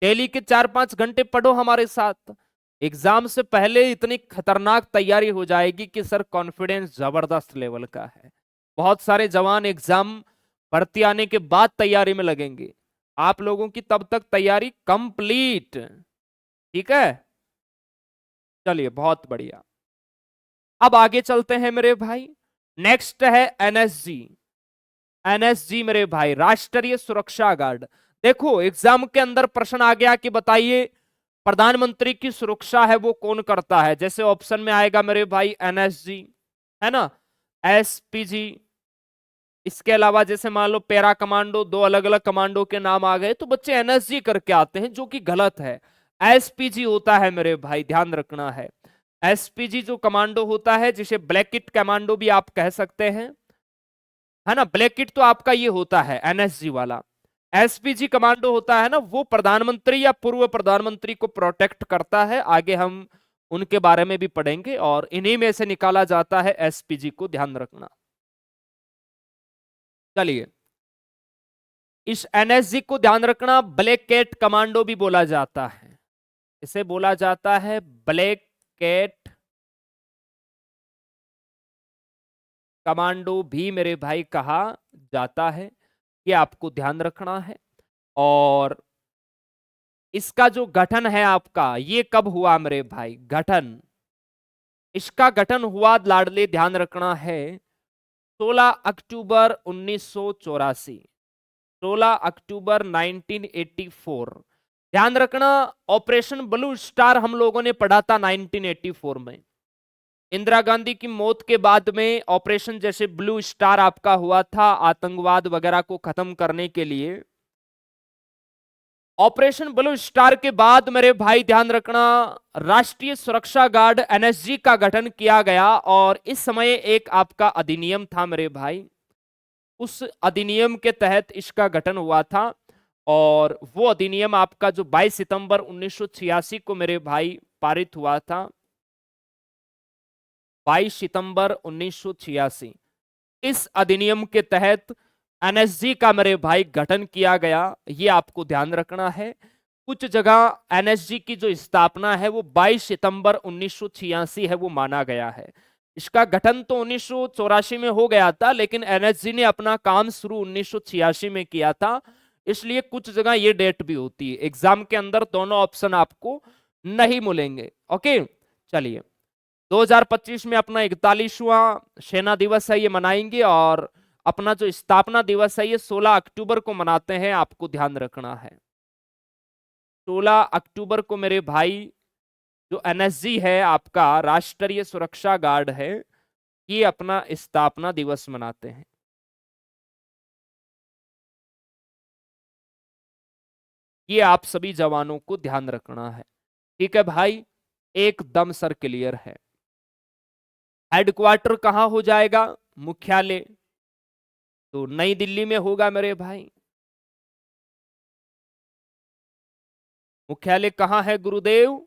डेली के 4-5 घंटे पढ़ो हमारे साथ। एग्जाम से पहले इतनी खतरनाक तैयारी हो जाएगी कि सर कॉन्फिडेंस जबरदस्त लेवल का है। बहुत सारे जवान एग्जाम भर्ती आने के बाद तैयारी में लगेंगे, आप लोगों की तब तक तैयारी कंप्लीट। ठीक है, चलिए बहुत बढ़िया। अब आगे चलते हैं मेरे भाई, नेक्स्ट है एनएसजी। एनएसजी मेरे भाई राष्ट्रीय सुरक्षा गार्ड। देखो एग्जाम के अंदर प्रश्न आ गया कि बताइए प्रधानमंत्री की सुरक्षा है वो कौन करता है? जैसे ऑप्शन में आएगा मेरे भाई एनएसजी, है ना, एसपीजी। इसके अलावा जैसे मान लो पैरा कमांडो, दो अलग अलग कमांडो के नाम आ गए तो बच्चे एनएसजी करके आते हैं, जो कि गलत है। एसपीजी होता है मेरे भाई, ध्यान रखना है। एसपीजी जो कमांडो होता है, जिसे ब्लैक किट कमांडो भी आप कह सकते हैं, है ना, ब्लैक किट तो आपका ये होता है एनएसजी वाला। एसपीजी कमांडो होता है ना, वो प्रधानमंत्री या पूर्व प्रधानमंत्री को प्रोटेक्ट करता है। आगे हम उनके बारे में भी पढ़ेंगे और इन्हीं में से निकाला जाता है एसपीजी को, ध्यान रखना। चलिए, इस एनएसजी को ध्यान रखना, ब्लैक कैट कमांडो भी बोला जाता है, इसे बोला जाता है ब्लैक कैट कमांडो भी मेरे भाई कहा जाता है, ये आपको ध्यान रखना है। और इसका जो गठन है आपका, ये कब हुआ मेरे भाई? गठन, इसका गठन हुआ लाडले, ध्यान रखना है, 16 अक्टूबर 1984, 16 अक्टूबर 1984। ध्यान रखना, ऑपरेशन ब्लू स्टार हम लोगों ने पढ़ा था 1984 में। इंदिरा गांधी की मौत के बाद में ऑपरेशन जैसे ब्लू स्टार आपका हुआ था आतंकवाद वगैरह को खत्म करने के लिए। ऑपरेशन ब्लू स्टार के बाद मेरे भाई ध्यान रखना, राष्ट्रीय सुरक्षा गार्ड एनएसजी का गठन किया गया और इस समय एक आपका अधिनियम था मेरे भाई, उस अधिनियम के तहत इसका गठन हुआ था। और वो अधिनियम आपका जो 22 सितंबर 1986 को मेरे भाई पारित हुआ था, 22 सितंबर 1986। इस अधिनियम के तहत एनएसजी का मेरे भाई गठन किया गया, ये आपको ध्यान रखना है। कुछ जगह एनएसजी की जो स्थापना है वो 22 सितंबर 1986 है, वो माना गया है। इसका गठन तो 1984 में हो गया था, लेकिन एनएसजी ने अपना काम शुरू 1986 में किया था, इसलिए कुछ जगह ये डेट भी होती है। एग्जाम के अंदर दोनों ऑप्शन आपको नहीं मिलेंगे। ओके, चलिए 2025 में अपना 41वां सेना दिवस है, ये मनाएंगे। और अपना जो स्थापना दिवस है ये 16 अक्टूबर को मनाते हैं, आपको ध्यान रखना है। 16 अक्टूबर को मेरे भाई जो एनएसजी है आपका राष्ट्रीय सुरक्षा गार्ड है, ये अपना स्थापना दिवस मनाते हैं। ये आप सभी जवानों को ध्यान रखना है। ठीक है भाई, एकदम सर क्लियर है। हेडक्वार्टर कहां हो जाएगा, मुख्यालय तो नई दिल्ली में होगा मेरे भाई। मुख्यालय कहां है गुरुदेव,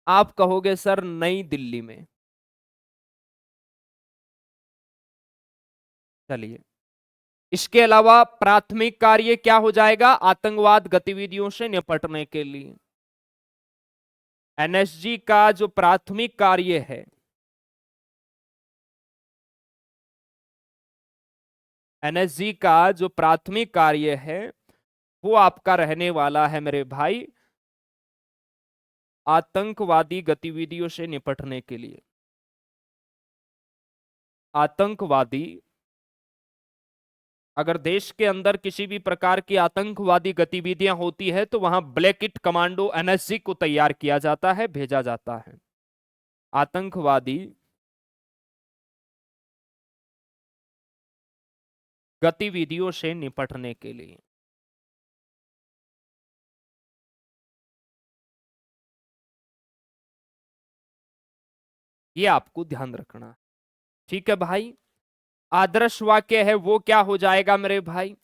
आप कहोगे सर नई दिल्ली में। चलिए, इसके अलावा प्राथमिक कार्य क्या हो जाएगा, आतंकवाद गतिविधियों से निपटने के लिए एनएसजी का जो प्राथमिक कार्य है, एनएसजी का जो प्राथमिक कार्य है वो आपका रहने वाला है मेरे भाई आतंकवादी गतिविधियों से निपटने के लिए। आतंकवादी, अगर देश के अंदर किसी भी प्रकार की आतंकवादी गतिविधियां होती है तो वहां ब्लैक इट कमांडो एनएसजी को तैयार किया जाता है, भेजा जाता है आतंकवादी गतिविधियों से निपटने के लिए। ये आपको ध्यान रखना है। ठीक है भाई, आदर्श वाक्य है वो क्या हो जाएगा मेरे भाई,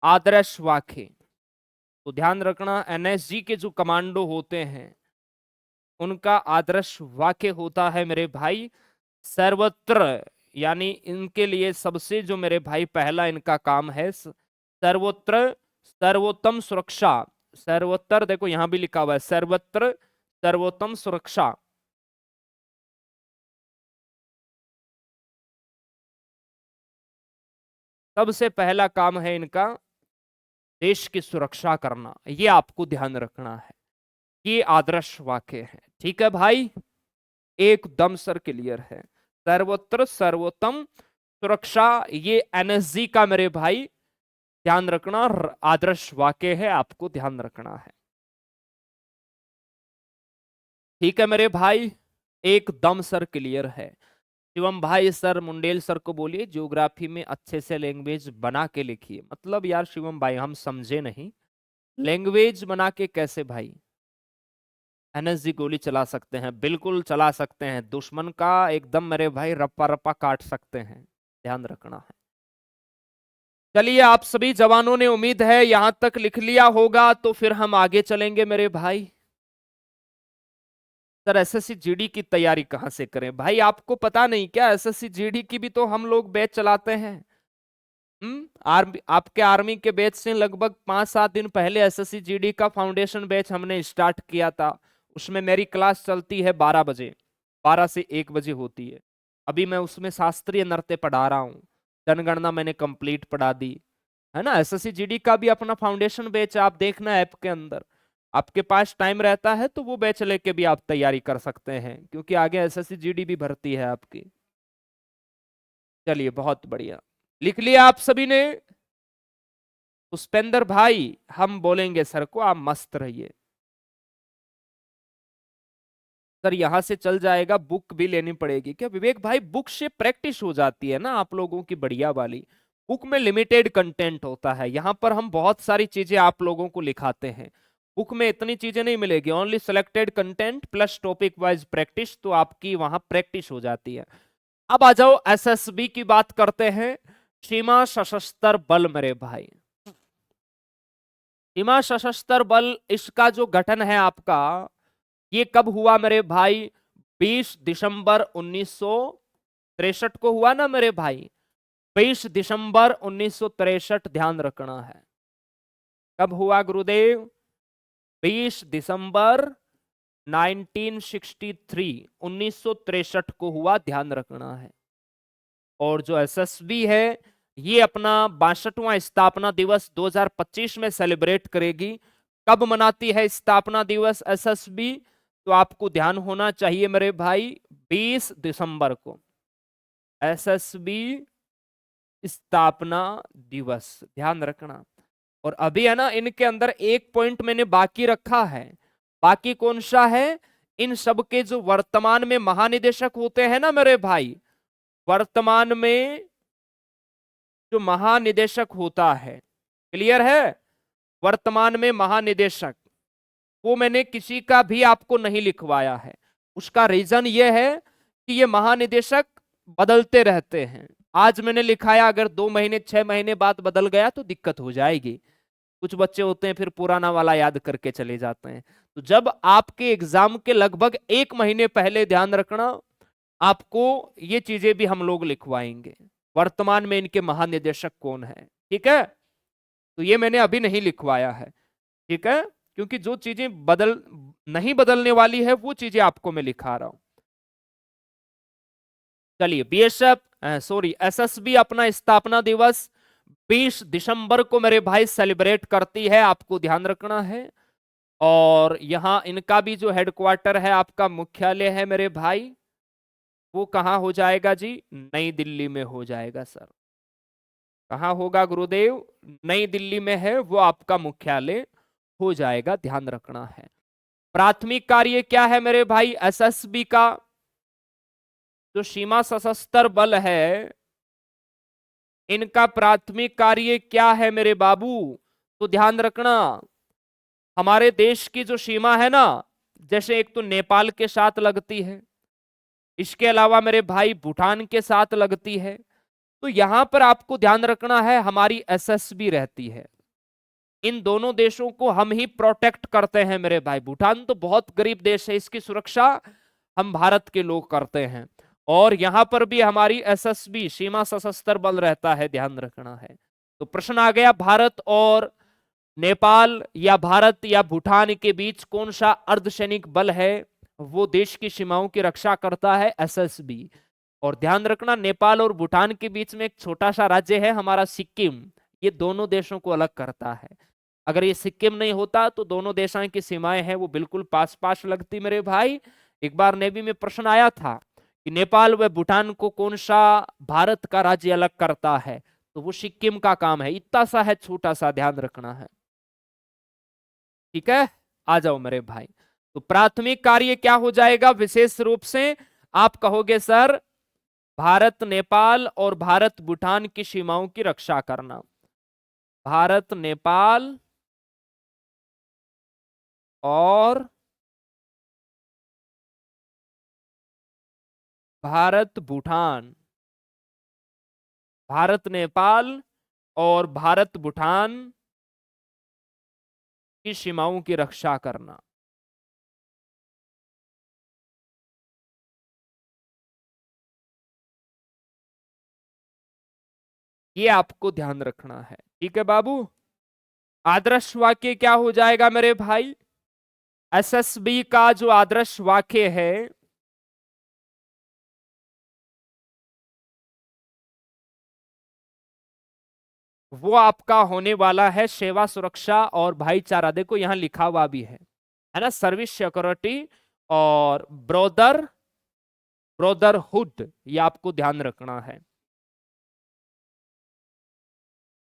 आदर्श वाक्य। तो ध्यान रखना, एनएसजी के जो कमांडो होते हैं उनका आदर्श वाक्य होता है मेरे भाई सर्वत्र, यानी इनके लिए सबसे जो मेरे भाई पहला इनका काम है सर्वत्र सर्वोत्तम सुरक्षा। सर्वत्र देखो यहां भी लिखा हुआ है सर्वत्र सर्वोत्तम सुरक्षा। सबसे पहला काम है इनका देश की सुरक्षा करना, ये आपको ध्यान रखना है। ये आदर्श वाक्य है। ठीक है भाई, एकदम सर क्लियर है। सर्वत्र सर्वोत्तम सुरक्षा, ये एनएसजी का मेरे भाई ध्यान रखना आदर्श वाक्य है, आपको ध्यान रखना है। ठीक है मेरे भाई, एकदम सर क्लियर है। शिवम भाई सर मुंडेल सर को बोलिए ज्योग्राफी में अच्छे से लैंग्वेज बना के लिखिए। मतलब यार शिवम भाई हम समझे नहीं, लैंग्वेज बना के कैसे भाई, एनएसजी गोली चला सकते हैं, बिल्कुल चला सकते हैं, दुश्मन का एकदम मेरे भाई रप्पा रप्पा काट सकते हैं, ध्यान रखना है। चलिए, आप सभी जवानों ने उम्मीद है यहां तक लिख लिया होगा, तो फिर हम आगे चलेंगे मेरे भाई। सर एसएससी जीडी की तैयारी कहां से करें भाई, आपको पता नहीं क्या, एसएससी जीडी की भी तो हम लोग बैच चलाते हैं। आर्मी, आपके आर्मी के बैच से लगभग 5-7 दिन पहले एसएससी जीडी का फाउंडेशन बैच हमने स्टार्ट किया था। उसमें मेरी क्लास चलती है 12 बजे, 12 से 1 बजे होती है। अभी मैं उसमें शास्त्रीय नृत्य पढ़ा रहा हूँ, जनगणना मैंने कंप्लीट पढ़ा दी है ना। एसएससी जीडी का भी अपना फाउंडेशन बैच आप देखना ऐप के अंदर, आपके पास टाइम रहता है तो वो बैच लेके भी आप तैयारी कर सकते हैं, क्योंकि आगे एसएससी जीडी भी भर्ती है आपकी। चलिए बहुत बढ़िया, लिख लिया आप सभी ने। पुष्पेंद्र भाई हम बोलेंगे सर को, आप मस्त रहिए सर। यहां से चल जाएगा, बुक भी लेनी पड़ेगी क्या विवेक भाई? बुक से प्रैक्टिस हो जाती है ना आप लोगों की बढ़िया वाली। बुक में लिमिटेड कंटेंट होता है, यहाँ पर हम बहुत सारी चीजें आप लोगों को लिखाते हैं। बुक में इतनी चीजें नहीं मिलेगी, only selected content plus topic wise practice, तो आपकी वहां प्रैक्टिस हो जाती है। अब आ जाओ एसएसबी की बात करते हैं। सीमा सशस्त्र बल मेरे भाई, सीमा सशस्त्र बल, इसका जो गठन है आपका, ये कब हुआ मेरे भाई? 20 दिसंबर 1963 को हुआ ना मेरे भाई। 20 दिसंबर 1963 ध्यान रखना है। कब हुआ गुरुदेव? 20 दिसंबर 1963, 1963 को हुआ, ध्यान रखना है। और जो एसएसबी है ये अपना 62वां स्थापना दिवस 2025 में सेलिब्रेट करेगी। कब मनाती है स्थापना दिवस एसएसबी? तो आपको ध्यान होना चाहिए मेरे भाई, 20 दिसंबर को एसएसबी स्थापना दिवस, ध्यान रखना। और अभी है ना, इनके अंदर एक पॉइंट मैंने बाकी रखा है। बाकी कौन सा है? इन सब के जो वर्तमान में महानिदेशक होते हैं ना मेरे भाई, वर्तमान में जो महानिदेशक होता है, क्लियर है? वर्तमान में महानिदेशक, वो मैंने किसी का भी आपको नहीं लिखवाया है। उसका रीजन ये है कि ये महानिदेशक बदलते रहते हैं। आज मैंने लिखाया, अगर 2 महीने 6 महीने बाद बदल गया तो दिक्कत हो जाएगी। कुछ बच्चे होते हैं फिर पुराना वाला याद करके चले जाते हैं। तो जब आपके एग्जाम के लगभग 1 महीने पहले, ध्यान रखना, आपको ये चीजें भी हम लोग लिखवाएंगे, वर्तमान में इनके महानिदेशक कौन है। ठीक है, तो ये मैंने अभी नहीं लिखवाया है, ठीक है, क्योंकि जो चीजें नहीं बदलने वाली है वो चीजें आपको मैं लिखा रहा हूं। चलिए, बीएसएफ सॉरी एसएसबी अपना स्थापना दिवस 20 दिसंबर को मेरे भाई सेलिब्रेट करती है, आपको ध्यान रखना है। और यहां इनका भी जो हेडक्वार्टर है, आपका मुख्यालय है मेरे भाई, वो कहां हो जाएगा जी? नई दिल्ली में हो जाएगा सर। कहां होगा गुरुदेव? नई दिल्ली में है वो आपका मुख्यालय हो जाएगा, ध्यान रखना है। प्राथमिक कार्य क्या है मेरे भाई एसएसबी का? जो सीमा सशस्त्र बल है, इनका प्राथमिक कार्य क्या है मेरे बाबू? तो ध्यान रखना, हमारे देश की जो सीमा है ना, जैसे एक तो नेपाल के साथ लगती है, इसके अलावा मेरे भाई भूटान के साथ लगती है, तो यहां पर आपको ध्यान रखना है हमारी एसएसबी रहती है। इन दोनों देशों को हम ही प्रोटेक्ट करते हैं मेरे भाई। भूटान तो बहुत गरीब देश है, इसकी सुरक्षा हम भारत के लोग करते हैं। और यहां पर भी हमारी एसएसबी सीमा सशस्त्र बल रहता है, ध्यान रखना है। तो प्रश्न आ गया, भारत और नेपाल या भारत या भूटान के बीच कौन सा अर्धसैनिक बल है वो देश की सीमाओं की रक्षा करता है? एसएसबी। और ध्यान रखना, नेपाल और भूटान के बीच में एक छोटा सा राज्य है हमारा सिक्किम, ये दोनों देशों को अलग करता है। अगर ये सिक्किम नहीं होता तो दोनों देशों की सीमाएं हैं वो बिल्कुल पास पास लगती मेरे भाई। एक बार नेवी में प्रश्न आया था कि नेपाल व भूटान को कौन सा भारत का राज्य अलग करता है, तो वो सिक्किम का काम है। इतना सा है, छोटा सा, ध्यान रखना है। ठीक है, आ जाओ मेरे भाई। तो प्राथमिक कार्य क्या हो जाएगा? विशेष रूप से आप कहोगे सर भारत नेपाल और भारत भूटान की सीमाओं की रक्षा करना। भारत नेपाल और भारत भूटान, भारत नेपाल और भारत भूटान की सीमाओं की रक्षा करना। ये आपको ध्यान रखना है, ठीक है बाबू। आदर्श वाक्य क्या हो जाएगा मेरे भाई? एसएसबी का जो आदर्श वाक्य है, वो आपका होने वाला है सेवा, सुरक्षा और भाईचारा। देखो यहां लिखा हुआ भी है ना, सर्विस, सिक्योरिटी और ब्रोदरहुड, ये आपको ध्यान रखना है।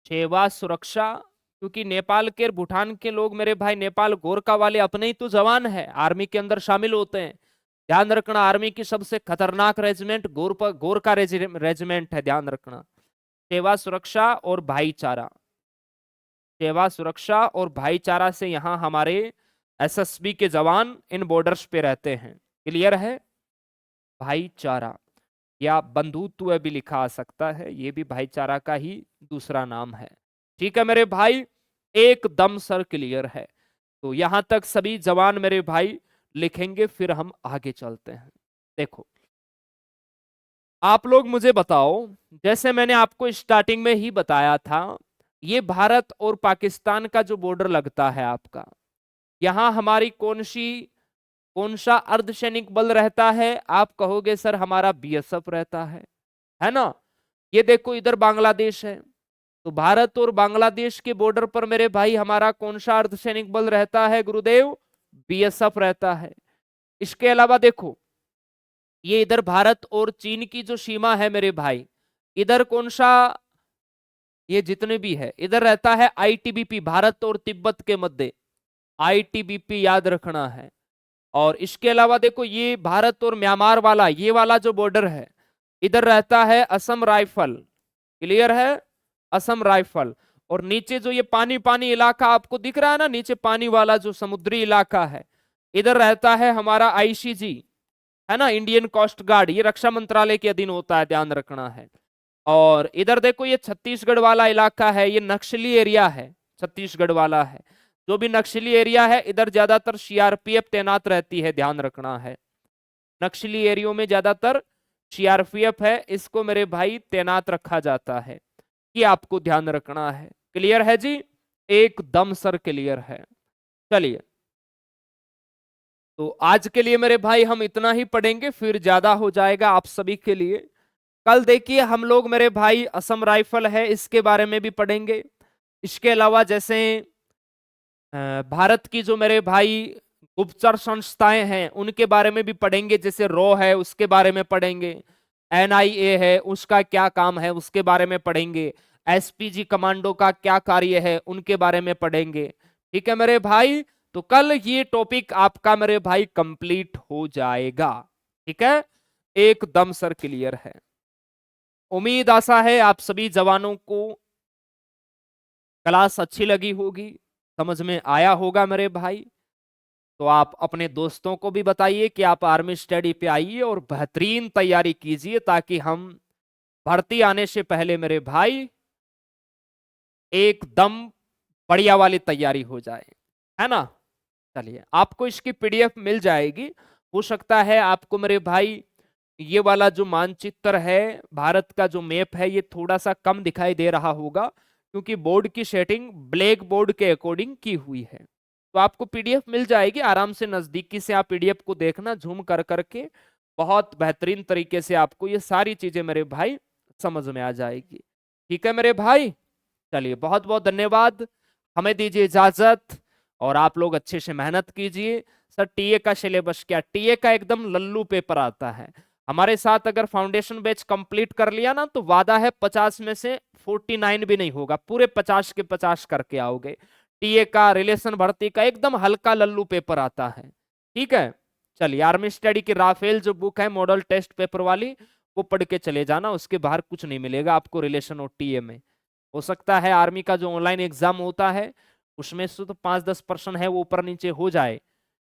सेवा, सुरक्षा क्योंकि नेपाल के भूटान के लोग मेरे भाई, नेपाल गोरखा वाले अपने ही तो जवान है, आर्मी के अंदर शामिल होते हैं। ध्यान रखना, आर्मी की सबसे खतरनाक रेजिमेंट गोरखा रेजिमेंट है, ध्यान रखना। सेवा सुरक्षा और भाईचारा, सेवा सुरक्षा और भाईचारा से यहाँ हमारे एसएसबी के जवान इन बॉर्डर्स पे रहते हैं। क्लियर है? भाईचारा या बंधुत्व भी लिखा आ सकता है, ये भी भाईचारा का ही दूसरा नाम है। ठीक है मेरे भाई, एकदम सर क्लियर है। तो यहां तक सभी जवान मेरे भाई लिखेंगे, फिर हम आगे चलते हैं। देखो आप लोग मुझे बताओ, जैसे मैंने आपको स्टार्टिंग में ही बताया था, ये भारत और पाकिस्तान का जो बॉर्डर लगता है आपका, यहां हमारी कौन सा अर्धसैनिक बल रहता है? आप कहोगे सर हमारा बीएसएफ रहता है ना। ये देखो इधर बांग्लादेश है, तो भारत और बांग्लादेश के बॉर्डर पर मेरे भाई हमारा कौन सा अर्धसैनिक बल रहता है गुरुदेव? बीएसएफ रहता है। इसके अलावा देखो, ये इधर भारत और चीन की जो सीमा है मेरे भाई, इधर कौन सा, ये जितने भी है इधर रहता है आईटीबीपी, भारत और तिब्बत के मध्य आईटीबीपी, याद रखना है। और इसके अलावा देखो ये भारत और म्यांमार वाला, ये वाला जो बॉर्डर है, इधर रहता है असम राइफल। क्लियर है? असम राइफल। और नीचे जो ये पानी पानी इलाका आपको दिख रहा है ना, नीचे पानी वाला जो समुद्री इलाका है, इधर रहता है हमारा आईसीजी, है ना, इंडियन कोस्ट गार्ड। ये रक्षा मंत्रालय के अधीन होता है, ध्यान रखना है। और इधर देखो ये छत्तीसगढ़ वाला इलाका है, ये नक्सली एरिया है, छत्तीसगढ़ वाला है। जो भी नक्सली एरिया है इधर ज्यादातर सीआरपीएफ तैनात रहती है, ध्यान रखना है। नक्सली एरियो में ज्यादातर सीआरपीएफ है, इसको मेरे भाई तैनात रखा जाता है, ये आपको ध्यान रखना है। क्लियर है जी? एकदम सर क्लियर है। चलिए, तो आज के लिए मेरे भाई हम इतना ही पढ़ेंगे, फिर ज्यादा हो जाएगा आप सभी के लिए। कल देखिए हम लोग मेरे भाई असम राइफल है इसके बारे में भी पढ़ेंगे। इसके अलावा जैसे भारत की जो मेरे भाई गुप्तचर संस्थाएं हैं उनके बारे में भी पढ़ेंगे, जैसे रॉ है उसके बारे में पढ़ेंगे, एनआईए है उसका क्या काम है उसके बारे में पढ़ेंगे, एसपीजी कमांडो का क्या कार्य है उनके बारे में पढ़ेंगे। ठीक है मेरे भाई, तो कल ये टॉपिक आपका मेरे भाई कंप्लीट हो जाएगा। ठीक है, एकदम सर क्लियर है। उम्मीद आशा है आप सभी जवानों को क्लास अच्छी लगी होगी, समझ में आया होगा मेरे भाई। तो आप अपने दोस्तों को भी बताइए कि आप आर्मी स्टडी पे आइए और बेहतरीन तैयारी कीजिए, ताकि हम भर्ती आने से पहले मेरे भाई एकदम बढ़िया वाली तैयारी हो जाए, है ना। चलिए, आपको इसकी पीडीएफ मिल जाएगी। हो सकता है आपको मेरे भाई ये वाला जो मानचित्र है, भारत का जो मैप है, ये थोड़ा सा कम दिखाई दे रहा होगा, क्योंकि बोर्ड की सेटिंग ब्लैक बोर्ड के अकॉर्डिंग की हुई है। तो आपको पीडीएफ मिल जाएगी, आराम से नजदीकी से आप पीडीएफ को देखना, झूम कर करके बहुत बेहतरीन तरीके से आपको ये सारी चीजें मेरे भाई समझ में आ जाएगी। ठीक है मेरे भाई, चलिए बहुत बहुत धन्यवाद, हमें दीजिए इजाजत और आप लोग अच्छे से मेहनत कीजिए। सर टीए का सिलेबस क्या? टीए का एकदम लल्लू पेपर आता है। हमारे साथ अगर फाउंडेशन बैच कंप्लीट कर लिया ना, तो वादा है 50 में से 49 भी नहीं होगा, पूरे 50 के 50 करके आओगे। टीए का, रिलेशन भर्ती का एकदम हल्का लल्लू पेपर आता है। ठीक है, चलिए आर्मी स्टडी की राफेल जो बुक है मॉडल टेस्ट पेपर वाली, वो पढ़ के चले जाना, उसके बाहर कुछ नहीं मिलेगा आपको रिलेशन और टीए में। हो सकता है आर्मी का जो ऑनलाइन एग्जाम होता है उसमें से तो 5-10% है वो ऊपर नीचे हो जाए,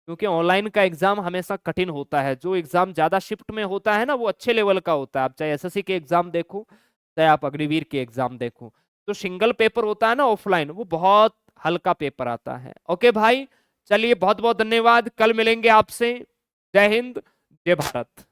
क्योंकि ऑनलाइन का एग्जाम हमेशा कठिन होता है। जो एग्जाम ज्यादा शिफ्ट में होता है ना, वो अच्छे लेवल का होता है। आप चाहे एसएससी के एग्जाम देखो, चाहे आप अग्निवीर के एग्जाम देखो, तो सिंगल पेपर होता है ना ऑफलाइन, वो बहुत हल्का पेपर आता है। ओके भाई, चलिए बहुत बहुत धन्यवाद, कल मिलेंगे आपसे। जय हिंद, जय भारत।